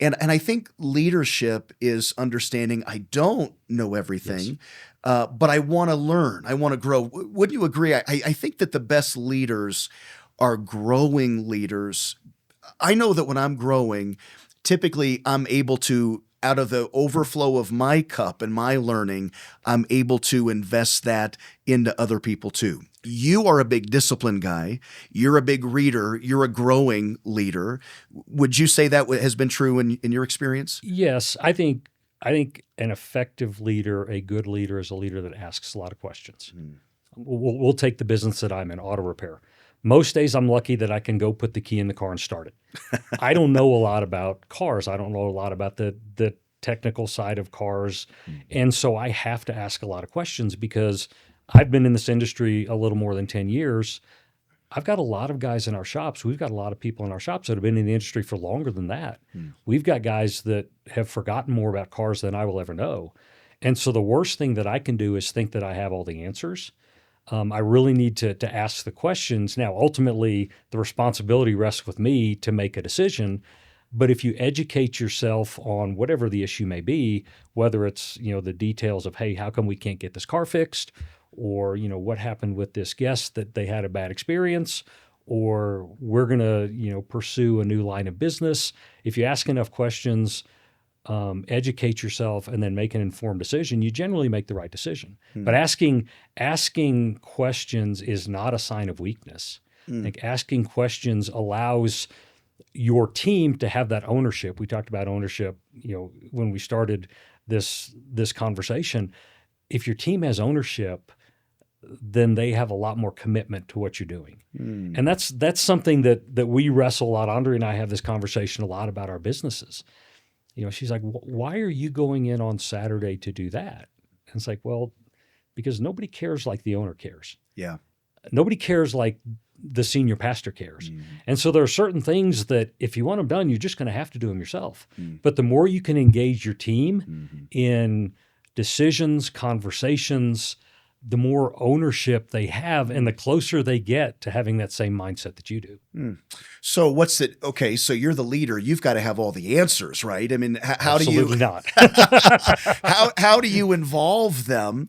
S2: And I think leadership is understanding I don't know everything, but I want to learn. I want to grow. Wouldn't you agree? I think that the best leaders are growing leaders. I know that when I'm growing, typically I'm able to, out of the overflow of my cup and my learning, I'm able to invest that into other people too. You are a big discipline guy. You're a big reader. You're a growing leader. Would you say that has been true in your experience?
S1: Yes. I think an effective leader, a good leader, is a leader that asks a lot of questions. We'll take the business that I'm in, auto repair. Most days I'm lucky that I can go put the key in the car and start it. I don't know a lot about cars. I don't know a lot about the technical side of cars. And so I have to ask a lot of questions because I've been in this industry a little more than 10 years. I've got a lot of guys in our shops. We've got a lot of people in our shops that have been in the industry for longer than that. We've got guys that have forgotten more about cars than I will ever know. And so the worst thing that I can do is think that I have all the answers. I really need to ask the questions. Now, ultimately, the responsibility rests with me to make a decision. But if you educate yourself on whatever the issue may be, whether it's, the details of, hey, how come we can't get this car fixed? Or, what happened with this guest that they had a bad experience, or we're going to, pursue a new line of business. If you ask enough questions, educate yourself, and then make an informed decision, you generally make the right decision. But asking questions is not a sign of weakness. Like asking questions allows your team to have that ownership. We talked about ownership, when we started this conversation. If your team has ownership, then they have a lot more commitment to what you're doing. And that's something that we wrestle a lot. Andrea and I have this conversation a lot about our businesses. She's like, why are you going in on Saturday to do that? And it's like, well, because nobody cares like the owner cares.
S2: Yeah.
S1: Nobody cares like the senior pastor cares. And so there are certain things that if you want them done, you're just going to have to do them yourself. But the more you can engage your team in decisions, conversations, the more ownership they have and the closer they get to having that same mindset that you do.
S2: So okay, so you're the leader. You've got to have all the answers, right? I mean,
S1: Absolutely not.
S2: how do you involve them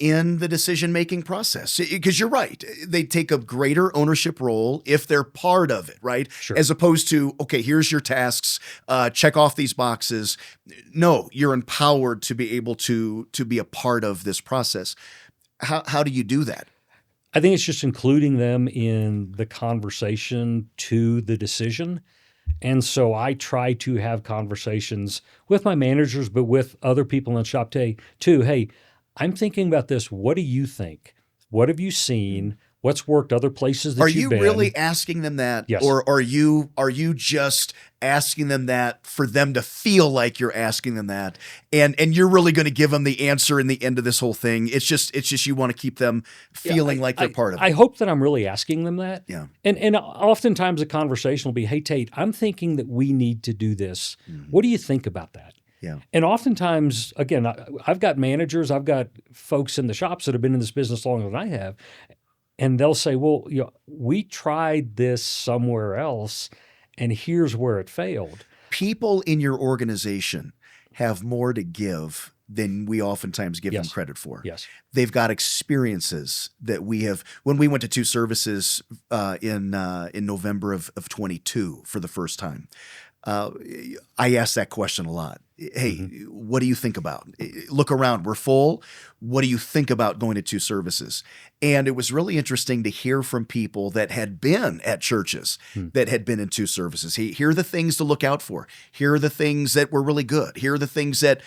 S2: in the decision-making process? Because you're right. They take a greater ownership role if they're part of it, right?
S1: Sure.
S2: As opposed to, okay, here's your tasks, check off these boxes. No, you're empowered to be able to be a part of this process. How do you do that?
S1: I think it's just including them in the conversation to the decision. And so I try to have conversations with my managers, but with other people in the shop too. Hey, I'm thinking about this. What do you think? What have you seen? What's worked other places that you've been?
S2: Are you really asking them that?
S1: Yes.
S2: Or are you just asking them that for them to feel like you're asking them that? And you're really going to give them the answer in the end of this whole thing. It's just you want to keep them feeling like they're part of it.
S1: I hope that I'm really asking them that.
S2: Yeah.
S1: And oftentimes the conversation will be, hey, Tate, I'm thinking that we need to do this. What do you think about that?
S2: Yeah.
S1: And oftentimes, again, I've got managers, I've got folks in the shops that have been in this business longer than I have, and they'll say, well, we tried this somewhere else, and here's where it failed.
S2: People in your organization have more to give than we oftentimes give them credit for.
S1: Yes.
S2: They've got experiences that we have. When we went to 2 services in November of 22 for the first time, I asked that question a lot. Hey, what do you think about? Look around. We're full. What do you think about going to 2 services? And it was really interesting to hear from people that had been at churches that had been in 2 services. Here are the things to look out for. Here are the things that were really good. Here are the things that,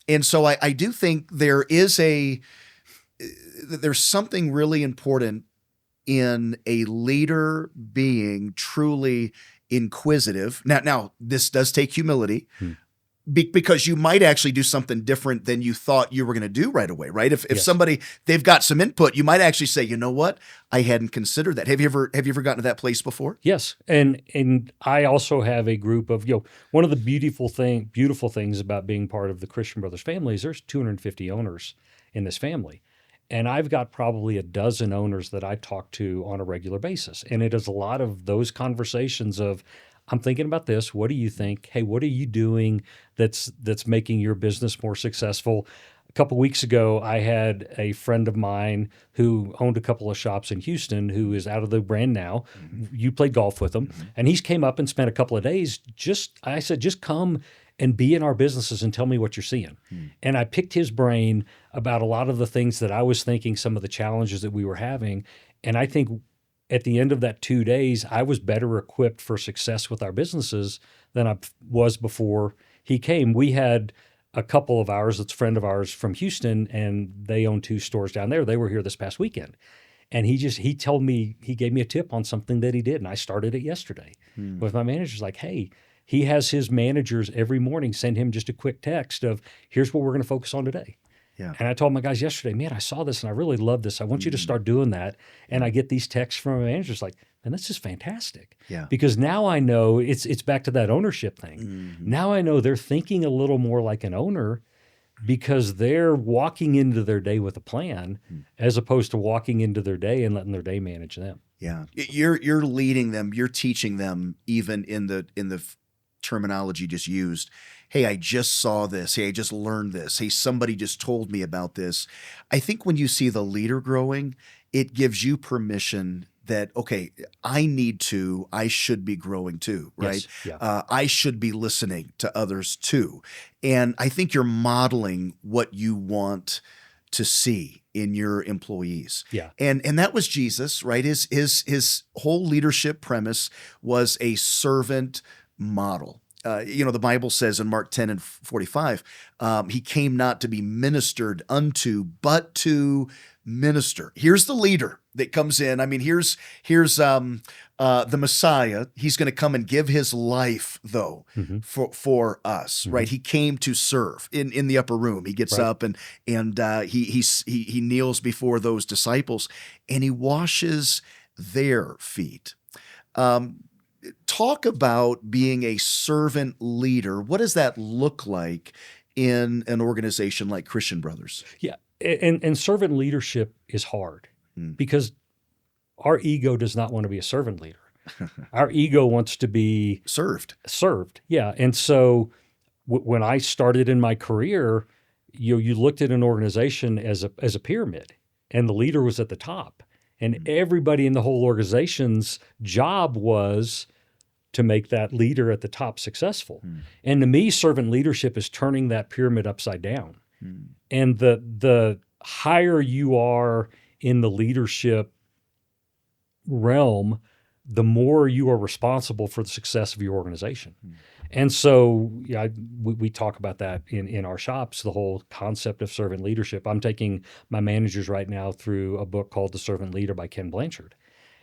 S2: and so I do think there's something really important in a leader being truly inquisitive. Now this does take humility because you might actually do something different than you thought you were going to do right away, right? If somebody, they've got some input, you might actually say, you know what? I hadn't considered that. Have you ever gotten to that place before?
S1: Yes. And I also have a group of, one of the beautiful things about being part of the Christian Brothers family is there's 250 owners in this family. And I've got probably a dozen owners that I talk to on a regular basis. And it is a lot of those conversations of, I'm thinking about this. What do you think? Hey, what are you doing that's making your business more successful? A couple of weeks ago, I had a friend of mine who owned a couple of shops in Houston who is out of the brand now. You played golf with him. And he's came up and spent a couple of days. I said, just come and be in our businesses and tell me what you're seeing. And I picked his brain about a lot of the things that I was thinking, some of the challenges that we were having. And I think at the end of that 2 days, I was better equipped for success with our businesses than I was before he came. We had a couple of ours, that's a friend of ours from Houston, and they own 2 stores down there. They were here this past weekend. And he gave me a tip on something that he did. And I started it yesterday with my manager's like, hey, he has his managers every morning send him just a quick text of, here's what we're going to focus on today.
S2: Yeah.
S1: And I told my guys yesterday, man, I saw this and I really love this. I want you to start doing that. And I get these texts from my managers like, man, this is fantastic.
S2: Yeah.
S1: Because now I know it's back to that ownership thing.
S2: Mm-hmm.
S1: Now I know they're thinking a little more like an owner because they're walking into their day with a plan as opposed to walking into their day and letting their day manage them.
S2: Yeah. You're leading them, you're teaching them even in the terminology just used. Hey, I just saw this. Hey, I just learned this. Hey, somebody just told me about this. I think when you see the leader growing, it gives you permission that, okay, I should be growing too, right?
S1: Yes. Yeah.
S2: I should be listening to others too. And I think you're modeling what you want to see in your employees.
S1: Yeah.
S2: And that was Jesus, right? His whole leadership premise was a servant model. The Bible says in Mark 10 and 45, he came not to be ministered unto, but to minister. Here's the leader that comes in. I mean, here's the Messiah. He's going to come and give his life, though, for us, right? He came to serve in the upper room. He gets up and he kneels before those disciples and he washes their feet. Talk about being a servant leader. What does that look like in an organization like Christian Brothers?
S1: Yeah. And servant leadership is hard because our ego does not want to be a servant leader. Our ego wants to be
S2: served.
S1: Yeah. And so when I started in my career, you looked at an organization as a pyramid and the leader was at the top and everybody in the whole organization's job was to make that leader at the top successful. And to me, servant leadership is turning that pyramid upside down. And the higher you are in the leadership realm, the more you are responsible for the success of your organization. And so we talk about that in our shops, the whole concept of servant leadership. I'm taking my managers right now through a book called The Servant Leader by Ken Blanchard.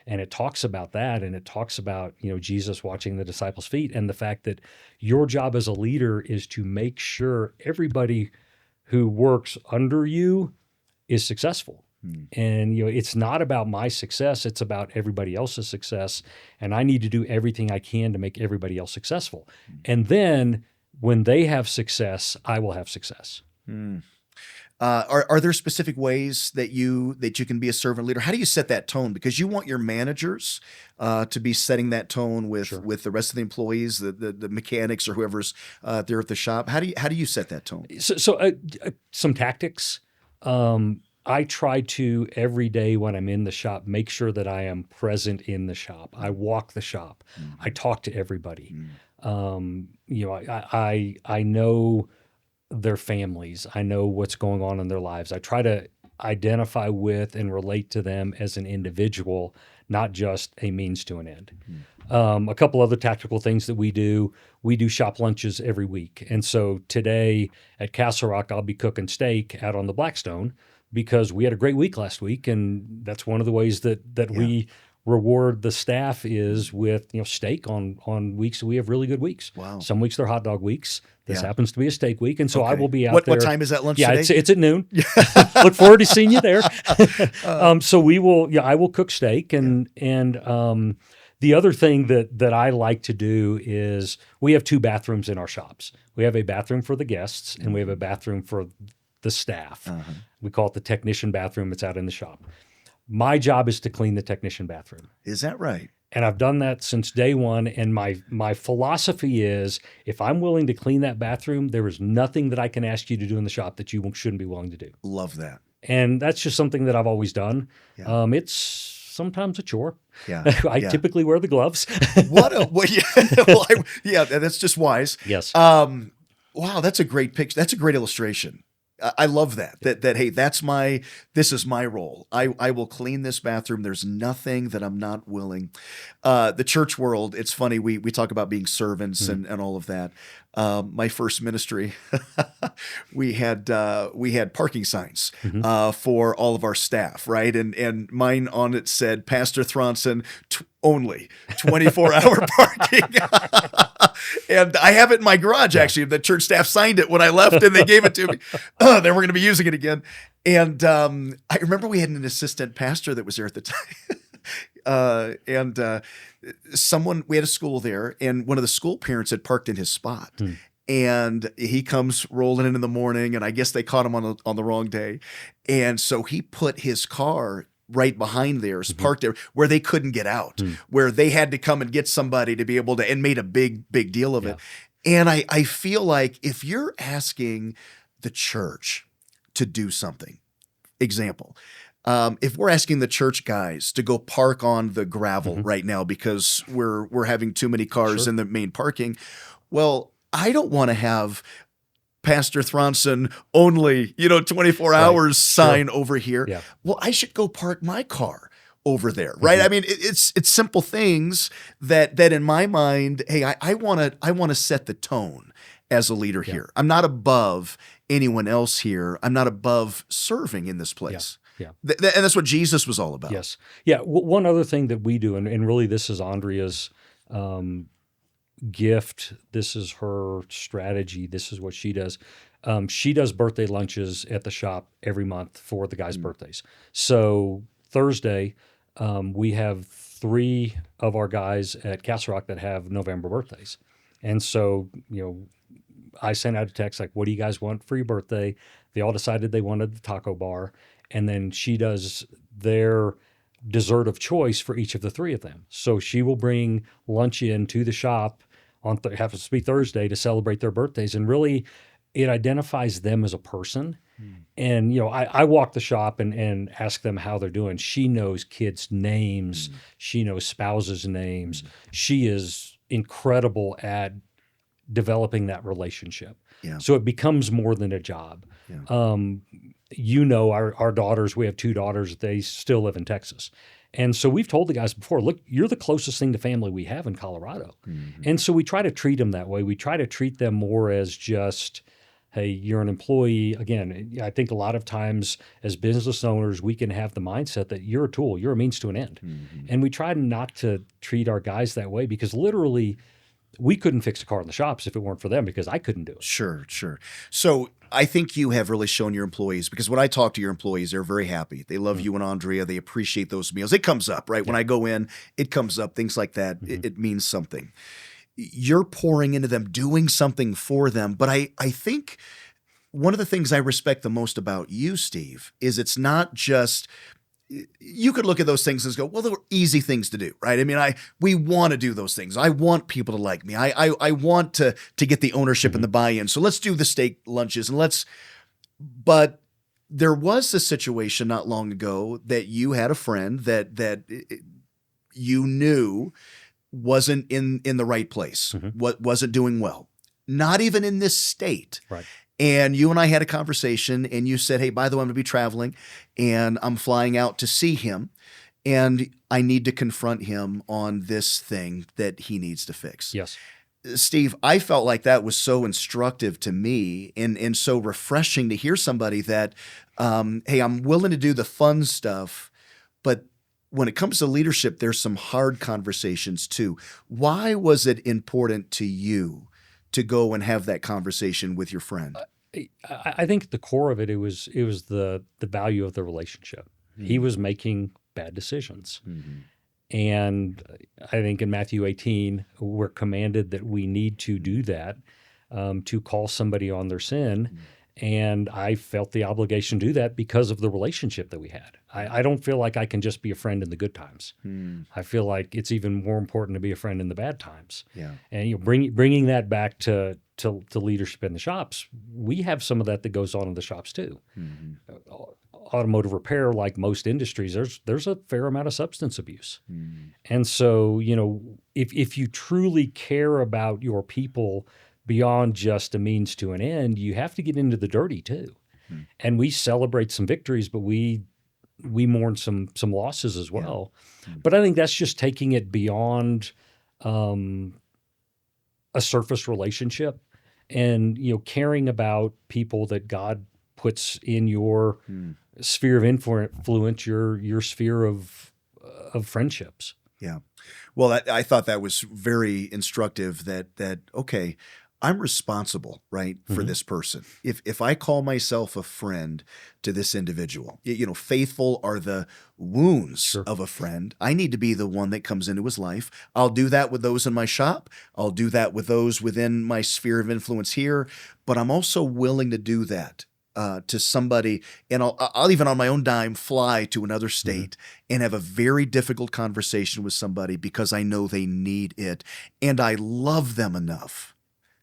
S1: And it talks about that, and it talks about, Jesus watching the disciples' feet and the fact that your job as a leader is to make sure everybody who works under you is successful. And, it's not about my success. It's about everybody else's success. And I need to do everything I can to make everybody else successful. And then when they have success, I will have success.
S2: Are there specific ways that you can be a servant leader? How do you set that tone? Because you want your managers to be setting that tone with the rest of the employees, the mechanics or whoever's there at the shop. How do you set that tone?
S1: So some tactics. I try to every day when I'm in the shop make sure that I am present in the shop. I walk the shop. I talk to everybody. I know their families. I know what's going on in their lives. I try to identify with and relate to them as an individual, not just a means to an end. A couple other tactical things that we do shop lunches every week. And so today at Castle Rock, I'll be cooking steak out on the Blackstone because we had a great week last week. And that's one of the ways that we reward the staff is with steak on weeks that we have really good weeks.
S2: Wow.
S1: Some weeks they're hot dog weeks. This happens to be a steak week, and so I will be out there.
S2: What time is that lunch today?
S1: It's at noon. Look forward to seeing you there. So we will. I will cook steak, and the other thing that I like to do is we have 2 bathrooms in our shops. We have a bathroom for the guests, and we have a bathroom for the staff. We call it the technician bathroom. It's out in the shop. My job is to clean the technician bathroom.
S2: Is that right?
S1: And I've done that since day one. And my philosophy is if I'm willing to clean that bathroom, there is nothing that I can ask you to do in the shop that you shouldn't be willing to do.
S2: Love that.
S1: And that's just something that I've always done.
S2: Yeah.
S1: It's sometimes a chore.
S2: Yeah.
S1: I typically wear the gloves.
S2: That's just wise.
S1: Yes.
S2: Wow, that's a great picture. That's a great illustration. I love that hey, this is my role. I will clean this bathroom. There's nothing that I'm not willing. The church world, it's funny, we talk about being servants and all of that. My first ministry, we had parking signs for all of our staff, right? And mine on it said, Pastor Thronson, only 24-hour parking. And I have it in my garage, actually. The church staff signed it when I left and they gave it to me. They were going to be using it again. And I remember we had an assistant pastor that was there at the time. We had a school there, and one of the school parents had parked in his spot. And he comes rolling in the morning, and I guess they caught him on the wrong day. And so he put his car right behind theirs, parked there, where they couldn't get out, where they had to come and get somebody to be able to, and made a big deal of it. And I feel like if you're asking the church to do something, example, if we're asking the church guys to go park on the gravel right now because we're having too many cars in the main parking, well, I don't want to have Pastor Thronson only, 24 hours sign over here. Yeah. Well, I should go park my car over there, right? I mean, it's simple things that in my mind, hey, I want to set the tone as a leader here. I'm not above anyone else here. I'm not above serving in this place. Yeah. And that's what Jesus was all about.
S1: Yes. Yeah. One other thing that we do, and really this is Andrea's gift. This is her strategy. This is what she does. She does birthday lunches at the shop every month for the guys' birthdays. So Thursday, we have 3 of our guys at Castle Rock that have November birthdays. And so, I sent out a text like, what do you guys want for your birthday? They all decided they wanted the taco bar. And then she does their dessert of choice for each of the 3 of them. So she will bring lunch in to the shop on happens to be Thursday to celebrate their birthdays. And really, it identifies them as a person. And, I walk the shop and ask them how they're doing. She knows kids' names. She knows spouses' names. She is incredible at developing that relationship. Yeah. So it becomes more than a job. Yeah. Our daughters, we have 2 daughters, they still live in Texas. And so we've told the guys before, look, you're the closest thing to family we have in Colorado. And so we try to treat them that way. We try to treat them more as just, hey, you're an employee. Again, I think a lot of times as business owners, we can have the mindset that you're a tool, you're a means to an end. And we try not to treat our guys that way because literally we couldn't fix a car in the shops if it weren't for them because I couldn't do it.
S2: Sure. So I think you have really shown your employees, because when I talk to your employees, they're very happy. They love you and Andrea. They appreciate those meals. It comes up, right? Yeah. When I go in, it comes up, things like that. It means something. You're pouring into them, doing something for them. But I think one of the things I respect the most about you, Steve, is it's not just – you could look at those things and go, well, they were easy things to do, right? I mean, we want to do those things. I want people to like me. I want to get the ownership and the buy-in. So let's do the steak lunches but there was a situation not long ago that you had a friend that you knew wasn't in the right place, wasn't doing well, not even in this state.
S1: Right.
S2: And you and I had a conversation, and you said, hey, by the way, I'm going to be traveling, and I'm flying out to see him, and I need to confront him on this thing that he needs to fix.
S1: Yes.
S2: Steve, I felt like that was so instructive to me and so refreshing to hear somebody that, hey, I'm willing to do the fun stuff, but when it comes to leadership, there's some hard conversations too. Why was it important to you to go and have that conversation with your friend?
S1: I think at the core of it was the value of the relationship. He was making bad decisions. And I think in Matthew 18, we're commanded that we need to do that, to call somebody on their sin. And I felt the obligation to do that because of the relationship that we had. I don't feel like I can just be a friend in the good times. I feel like it's even more important to be a friend in the bad times. Yeah. And bringing that back to leadership in the shops, we have some of that goes on in the shops too. Automotive repair, like most industries, there's a fair amount of substance abuse. And so, if you truly care about your people beyond just a means to an end, you have to get into the dirty too. And we celebrate some victories, but we mourn some losses as well. But I think that's just taking it beyond a surface relationship and caring about people that God puts in your sphere of influence, your sphere of friendships.
S2: Yeah. Well, I thought that was very instructive that okay, I'm responsible, right, for
S1: Hmm.
S2: this person. If I call myself a friend to this individual, faithful are the wounds
S1: Sure.
S2: of a friend. I need to be the one that comes into his life. I'll do that with those in my shop. I'll do that with those within my sphere of influence here, but I'm also willing to do that to somebody, and I'll even on my own dime fly to another
S1: Hmm.
S2: state and have a very difficult conversation with somebody because I know they need it, and I love them enough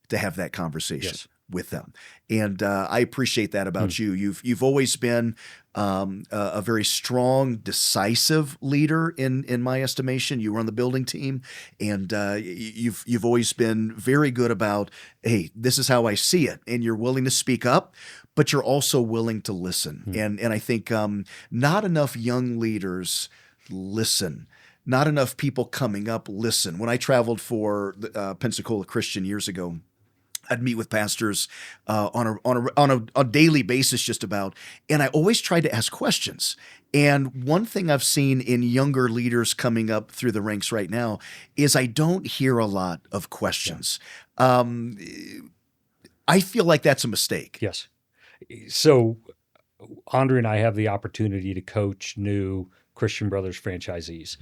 S2: to have that conversation
S1: Yes.
S2: with them. And I appreciate that
S1: Hmm.
S2: about you. You've always been a very strong, decisive leader in my estimation. You were on the building team, and you've always been very good about, hey, this is how I see it, and you're willing to speak up, but you're also willing to listen.
S1: Hmm.
S2: And I think not enough young leaders listen. Not enough people coming up listen. When I traveled for Pensacola Christian years ago, I'd meet with pastors on a daily basis, just about, and I always tried to ask questions. And one thing I've seen in younger leaders coming up through the ranks right now is I don't hear a lot of
S1: Yeah.
S2: questions. Um, I feel like that's a mistake.
S1: Yes. So Andrea and I have the opportunity to coach new Christian Brothers franchisees.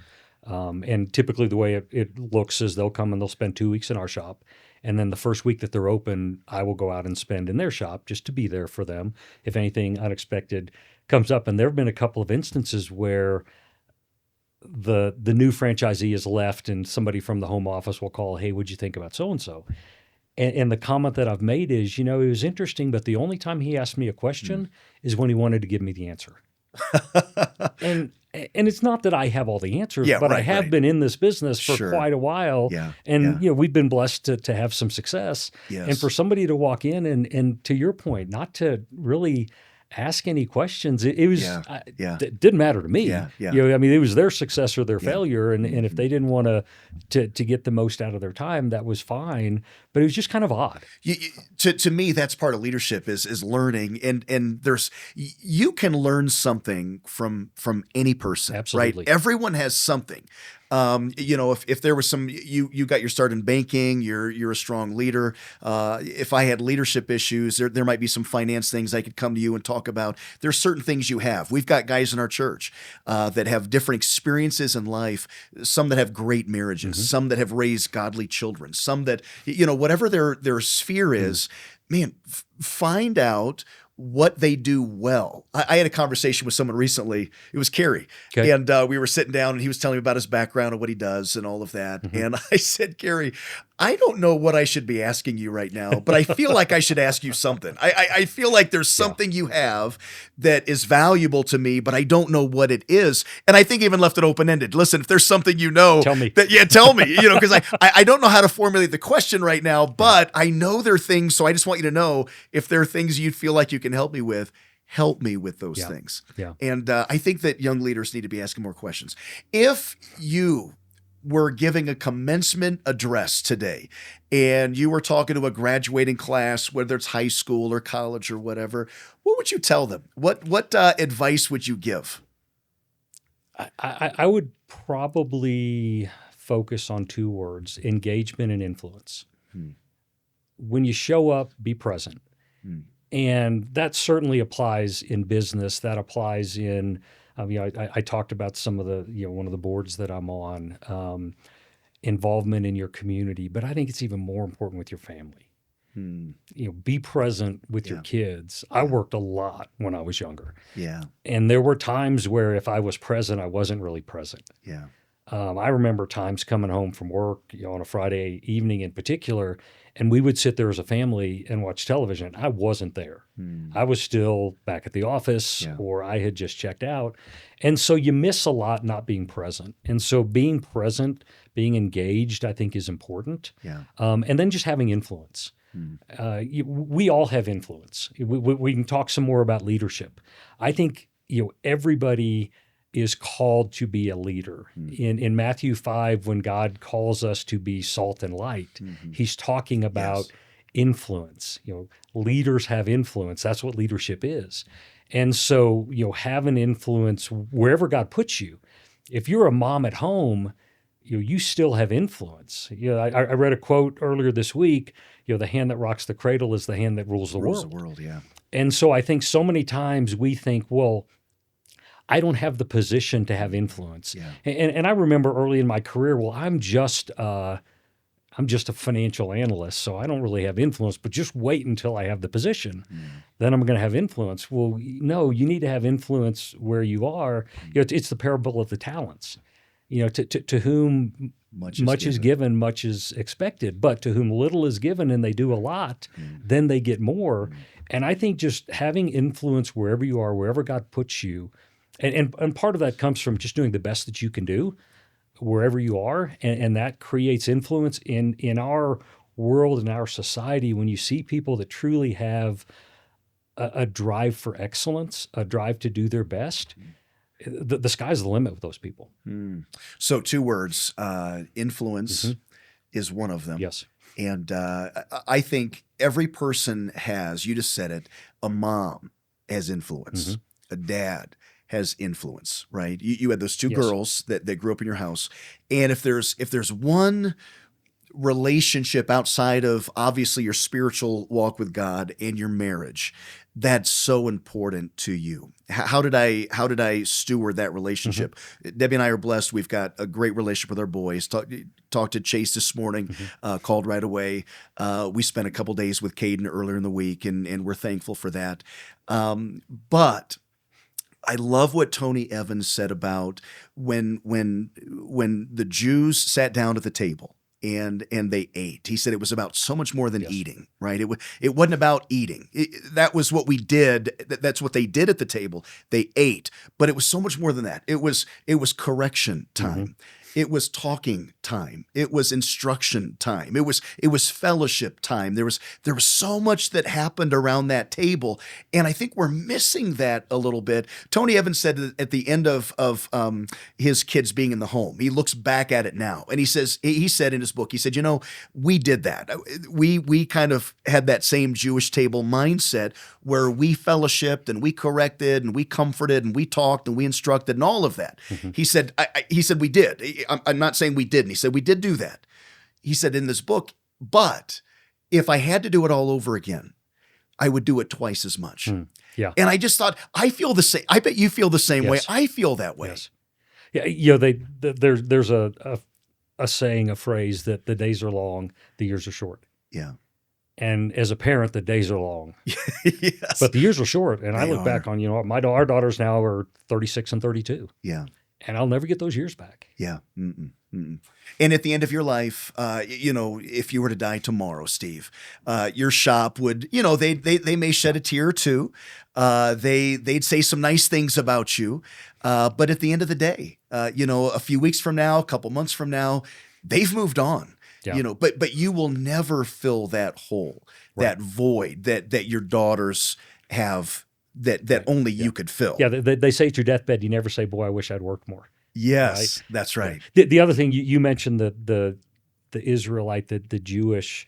S1: And typically the way it looks is they'll come and they'll spend 2 weeks in our shop. And then the first week that they're open, I will go out and spend in their shop just to be there for them if anything unexpected comes up. And there have been a couple of instances where the new franchisee is left and somebody from the home office will call, hey, what'd you think about so-and-so? And the comment that I've made is, it was interesting, but the only time he asked me a question is when he wanted to give me the answer. And it's not that I have all the answers,
S2: Yeah,
S1: but I
S2: right,
S1: have
S2: right.
S1: been in this business for
S2: Sure.
S1: quite a while.
S2: Yeah,
S1: And
S2: yeah.
S1: we've been blessed to have some success. And
S2: Yes.
S1: for somebody to walk in and to your point, not to really ask any questions, it was
S2: Yeah, yeah,
S1: it didn't matter to me.
S2: yeah, yeah,
S1: I mean, it was their success or their
S2: yeah.
S1: failure. And if they didn't want to get the most out of their time, that was fine. But it was just kind of odd.
S2: To me, that's part of leadership is learning, and you can learn something from any person,
S1: Absolutely.
S2: right? Everyone has something. If there was you got your start in banking, you're a strong leader. If I had leadership issues, there might be some finance things I could come to you and talk about. There's certain things you have. We've got guys in our church that have different experiences in life. Some that have great marriages, some that have raised godly children, some that whatever their sphere is. Man, find out what they do well. I had a conversation with someone recently. It was Kerry.
S1: Okay.
S2: And we were sitting down and he was telling me about his background and what he does and all of that. And I said, Kerry, I don't know what I should be asking you right now, but I feel like I should ask you something. I feel like there's something you have that is valuable to me, but I don't know what it is. And I think even left it open-ended. Listen, if there's something
S1: Tell me.
S2: tell me, because I don't know how to formulate the question right now, but I know there are things, so I just want you to know if there are things you feel like you can help me with those things.
S1: Yeah.
S2: And I think that young leaders need to be asking more questions. If you were giving a commencement address today and you were talking to a graduating class, whether it's high school or college or whatever, what would you tell them? What advice would you give?
S1: I would probably focus on two words: engagement and influence. When you show up, be present. And that certainly applies in business. That applies in, I talked about some of the, one of the boards that I'm on, involvement in your community, but I think it's even more important with your family. Be present with your kids. I worked a lot when I was younger.
S2: Yeah.
S1: And there were times where if I was present, I wasn't really present.
S2: Yeah.
S1: I remember times coming home from work, on a Friday evening in particular, and we would sit there as a family and watch television. I wasn't there. I was still back at the office, or I had just checked out. And so you miss a lot not being present. And so being present, being engaged, I think is important.
S2: Yeah.
S1: And then just having influence. We all have influence. We can talk some more about leadership. I think, everybody is called to be a leader. In Matthew 5, when God calls us to be salt and light, he's talking about influence. Leaders have influence. That's what leadership is. And so, have an influence wherever God puts you. If you're a mom at home, you still have influence. I read a quote earlier this week. The hand that rocks the cradle is the hand that rules the
S2: Rules the
S1: world.
S2: world, yeah.
S1: And so I think so many times we think, well, I don't have the position to have influence.
S2: Yeah.
S1: And I remember early in my career, well, I'm just a financial analyst, so I don't really have influence, but just wait until I have the position. Then I'm going to have influence. Well, no, you need to have influence where you are. It's the parable of the talents. To whom much is given, much is expected. But to whom little is given and they do a lot, then they get more. And I think just having influence wherever you are, wherever God puts you, and part of that comes from just doing the best that you can do wherever you are, and that creates influence in our world, in our society. When you see people that truly have a drive for excellence, a drive to do their best, the sky's the limit with those people.
S2: So 2 words, influence is one of them.
S1: Yes.
S2: And I think every person has, you just said it, a mom has influence, a dad has influence, right? You had those 2 girls that grew up in your house. And if there's one relationship outside of obviously your spiritual walk with God and your marriage that's so important to you, how did I steward that relationship? Debbie and I are blessed. We've got a great relationship with our boys. Talked to Chase this morning, called right away. We spent a couple days with Caden earlier in the week, and we're thankful for that. But I love what Tony Evans said about when the Jews sat down at the table and they ate. He said it was about so much more than eating, right? It wasn't about eating. That was what we did. That's what they did at the table. They ate, but it was so much more than that. It was correction time. It was talking time. It was instruction time. It was fellowship time. There was so much that happened around that table, and I think we're missing that a little bit. Tony Evans said that at the end of his kids being in the home, he looks back at it now, and he said in his book, he said, we did that. We kind of had that same Jewish table mindset where we fellowshipped and we corrected and we comforted and we talked and we instructed and all of that. He said, we did. I'm not saying we didn't. He said, we did do that. He said in this book, but if I had to do it all over again, I would do it twice as much.
S1: Yeah.
S2: And I just thought, I feel the same. I bet you feel the same way. I feel that way.
S1: Yes. Yeah. There's a saying, a phrase that the days are long, the years are short.
S2: Yeah.
S1: And as a parent, the days are long,
S2: Yes.
S1: but the years are short. And I
S2: They
S1: look
S2: are.
S1: back on, our daughters now are 36 and 32.
S2: Yeah.
S1: And I'll never get those years back.
S2: Yeah. And at the end of your life, if you were to die tomorrow, Steve, your shop would, they may shed a tear or two. They'd say some nice things about you. But at the end of the day, a few weeks from now, a couple months from now, they've moved on.
S1: Yeah.
S2: But you will never fill that hole, that void that your daughters have that only you could fill.
S1: Yeah. They say at your deathbed, you never say, boy, I wish I'd worked more.
S2: Yes, that's right.
S1: The other thing you mentioned, the Israelite, the Jewish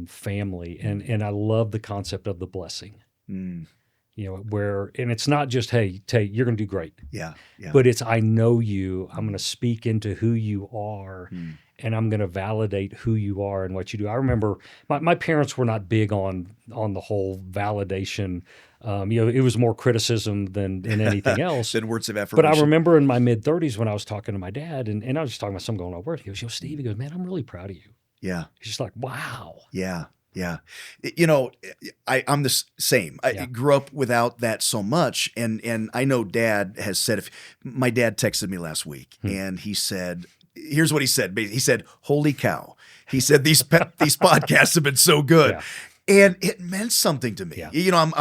S1: family, and I love the concept of the blessing. And it's not just, hey, you're going to do great.
S2: Yeah.
S1: But it's, I know you. I'm going to speak into who you are, and I'm going to validate who you are and what you do. I remember my parents were not big on the whole validation. It was more criticism than anything else.
S2: Than words of affirmation.
S1: But I remember in my mid-30s when I was talking to my dad, and I was just talking about something going on at work. He goes, Steve, he goes, man, I'm really proud of you.
S2: Yeah.
S1: He's just like, wow.
S2: Yeah. I'm the same. I grew up without that so much. And I know Dad has said, my dad texted me last week and he said, here's what he said. He said, holy cow. He said, these podcasts have been so good.
S1: Yeah.
S2: And it meant something to me.
S1: Yeah.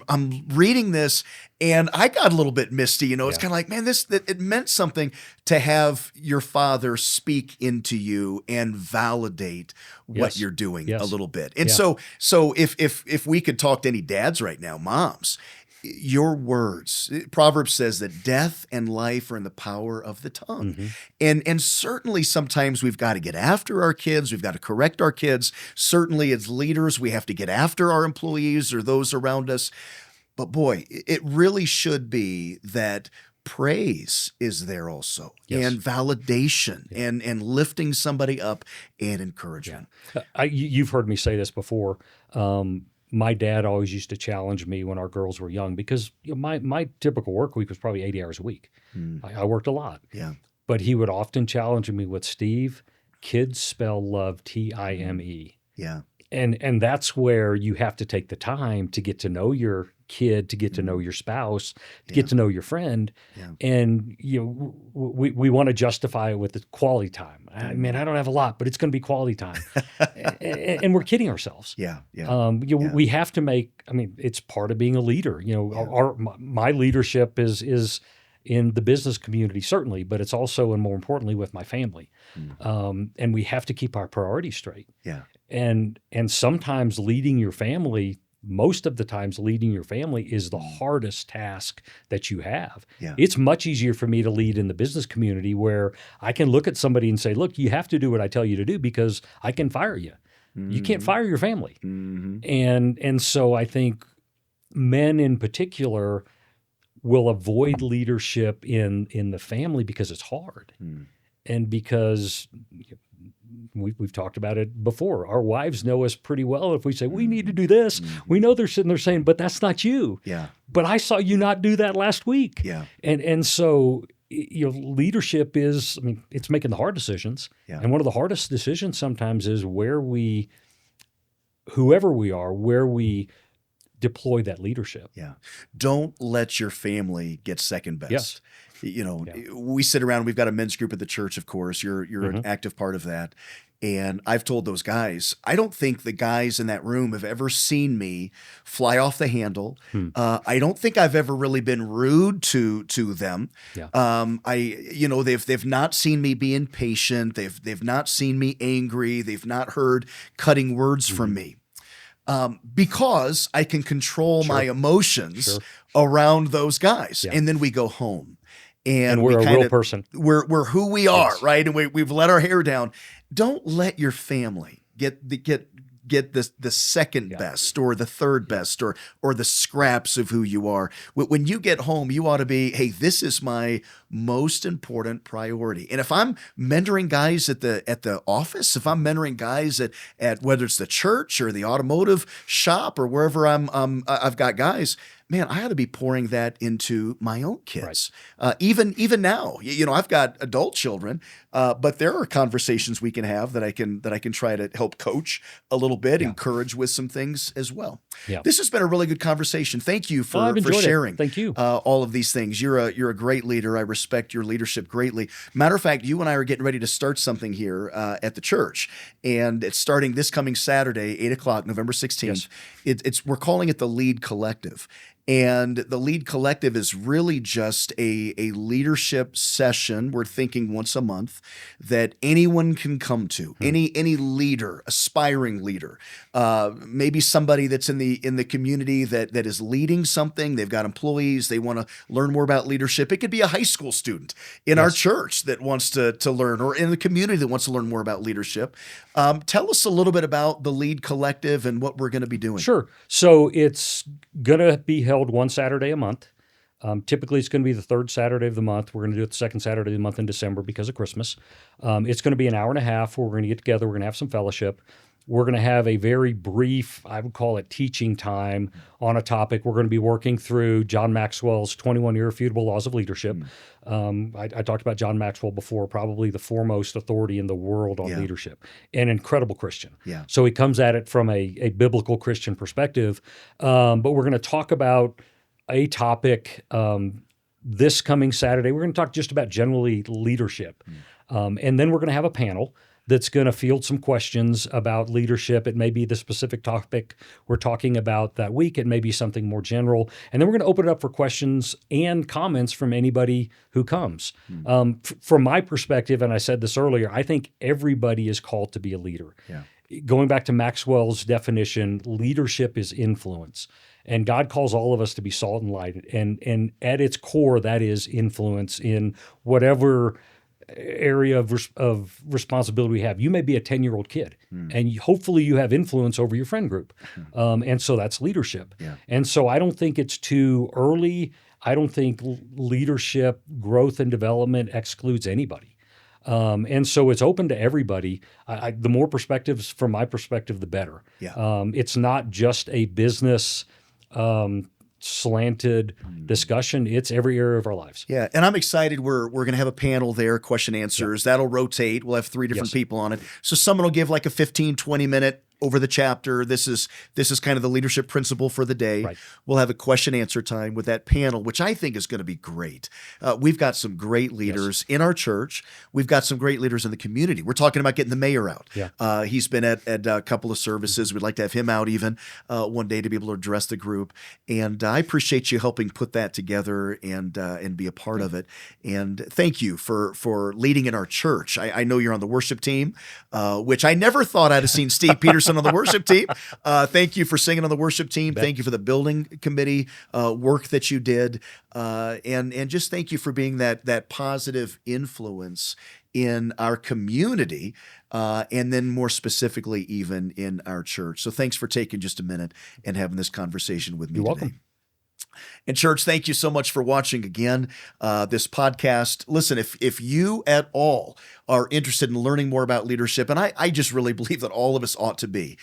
S2: I'm reading this, and I got a little bit misty. It's kind of like, man, it meant something to have your father speak into you and validate what you're doing a little bit. And so if we could talk to any dads right now, moms, your words. Proverbs says that death and life are in the power of the tongue. And certainly sometimes we've got to get after our kids. We've got to correct our kids. Certainly as leaders, we have to get after our employees or those around us. But boy, it really should be that praise is there also,
S1: Yes.
S2: and validation, and lifting somebody up and encouragement.
S1: You've heard me say this before. My dad always used to challenge me when our girls were young because my typical work week was probably 80 hours a week. I worked a lot.
S2: Yeah.
S1: But he would often challenge me with, Steve, kids spell love Time.
S2: Yeah.
S1: And that's where you have to take the time to get to know your kid, to get to know your spouse, to get to know your friend.
S2: Yeah.
S1: And we want to justify it with the quality time. I don't have a lot, but it's going to be quality time. and we're kidding ourselves.
S2: Yeah. Yeah.
S1: We have to make, it's part of being a leader. My leadership is in the business community, certainly, but it's also, and more importantly, with my family. And we have to keep our priorities straight.
S2: Yeah.
S1: And sometimes leading your family, most of the times leading your family is the hardest task that you have.
S2: Yeah.
S1: It's much easier for me to lead in the business community where I can look at somebody and say, look, you have to do what I tell you to do because I can fire you. You can't fire your family. And so I think men in particular will avoid leadership in the family because it's hard. And because we've talked about it before. Our wives know us pretty well. If we say, we need to do this, we know they're sitting there saying, but that's not you.
S2: Yeah.
S1: But I saw you not do that last week.
S2: Yeah.
S1: And so, leadership is, it's making the hard decisions.
S2: Yeah.
S1: And one of the hardest decisions sometimes is whoever we are, where we deploy that leadership.
S2: Yeah. Don't let your family get second best. We sit around, we've got a men's group at the church, of course. You're an active part of that. And I've told those guys, I don't think the guys in that room have ever seen me fly off the handle. I don't think I've ever really been rude to them.
S1: Yeah.
S2: They've not seen me be impatient. They've not seen me angry. They've not heard cutting words from me. Because I can control my emotions around those guys. Yeah. And then we go home. And
S1: we're a real person.
S2: We're who we are, right? And we've let our hair down. Don't let your family get the second best or the third best or the scraps of who you are. When you get home, you ought to be, hey, this is my most important priority. And if I'm mentoring guys at the office, if I'm mentoring guys at whether it's the church or the automotive shop or wherever I've got guys, man, I ought to be pouring that into my own kids. Right. Even now, I've got adult children, but there are conversations we can have that I can try to help coach a little bit, encourage with some things as well. Yeah. This has been a really good conversation. Thank you for sharing.
S1: Thank you.
S2: All of these things. You're a great leader. I respect your leadership greatly. Matter of fact, you and I are getting ready to start something here at the church, and it's starting this coming Saturday, 8:00, November 16th. Yes. We're calling it the Lead Collective. And the Lead Collective is really just a leadership session. We're thinking once a month that anyone can come to. Any leader, aspiring leader, maybe somebody that's in the community that is leading something. They've got employees. They want to learn more about leadership. It could be a high school student in our church that wants to learn, or in the community that wants to learn more about leadership. Tell us a little bit about the Lead Collective and what we're going to be doing.
S1: Sure. So it's going to be held one Saturday a month. Typically, it's going to be the third Saturday of the month. We're going to do it the second Saturday of the month in December because of Christmas. It's going to be an hour and a half where we're going to get together. We're going to have some fellowship. We're going to have a very brief, I would call it teaching time on a topic. We're going to be working through John Maxwell's 21 Irrefutable Laws of Leadership. I talked about John Maxwell before, probably the foremost authority in the world on leadership. An incredible Christian. Yeah. So he comes at it from a biblical Christian perspective. But we're going to talk about a topic this coming Saturday. We're going to talk just about generally leadership. And then we're going to have a panel that's going to field some questions about leadership. It may be the specific topic we're talking about that week. It may be something more general. And then we're going to open it up for questions and comments from anybody who comes. From my perspective, and I said this earlier, I think everybody is called to be a leader. Yeah. Going back to Maxwell's definition, leadership is influence. And God calls all of us to be salt and light. And at its core, that is influence in whatever area of responsibility we have. You may be a 10-year-old kid, and hopefully you have influence over your friend group. And so that's leadership. Yeah. And so I don't think it's too early. I don't think leadership, growth, and development excludes anybody. And so it's open to everybody. The more perspectives, from my perspective, the better.
S2: Yeah.
S1: It's not just a business slanted discussion. It's every area of our lives.
S2: Yeah, and I'm excited. We're going to have a panel there, question answers. That'll rotate. We'll have 3 different people on it. So someone will give like a 15, 20-minute over the chapter. This is kind of the leadership principle for the day.
S1: Right.
S2: We'll have a question answer time with that panel, which I think is going to be great. We've got some great leaders in our church. We've got some great leaders in the community. We're talking about getting the mayor out.
S1: Yeah.
S2: He's been at a couple of services. We'd like to have him out even one day to be able to address the group. And I appreciate you helping put that together and be a part of it. And thank you for leading in our church. I know you're on the worship team, which I never thought I'd have seen Steve Peterson on the worship team. Thank you for singing on the worship team. Thank you for the building committee work that you did. And just thank you for being that positive influence in our community, and then more specifically even in our church. So thanks for taking just a minute and having this conversation with me
S1: You're
S2: today.
S1: welcome.
S2: And church, thank you so much for watching again this podcast. Listen, if you at all are interested in learning more about leadership, and I just really believe that all of us ought to be,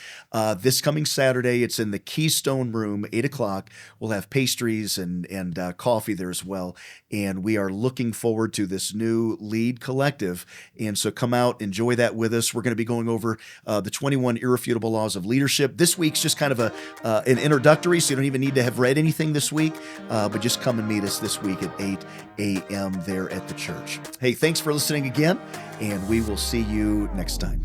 S2: this coming Saturday, it's in the Keystone Room, 8 o'clock. We'll have pastries and coffee there as well. And we are looking forward to this new Lead Collective. And so come out, enjoy that with us. We're going to be going over the 21 irrefutable laws of leadership. This week's just kind of an introductory, so you don't even need to have read anything this week. But just come and meet us this week at 8 a.m. there at the church. Hey, thanks for listening again, and we will see you next time.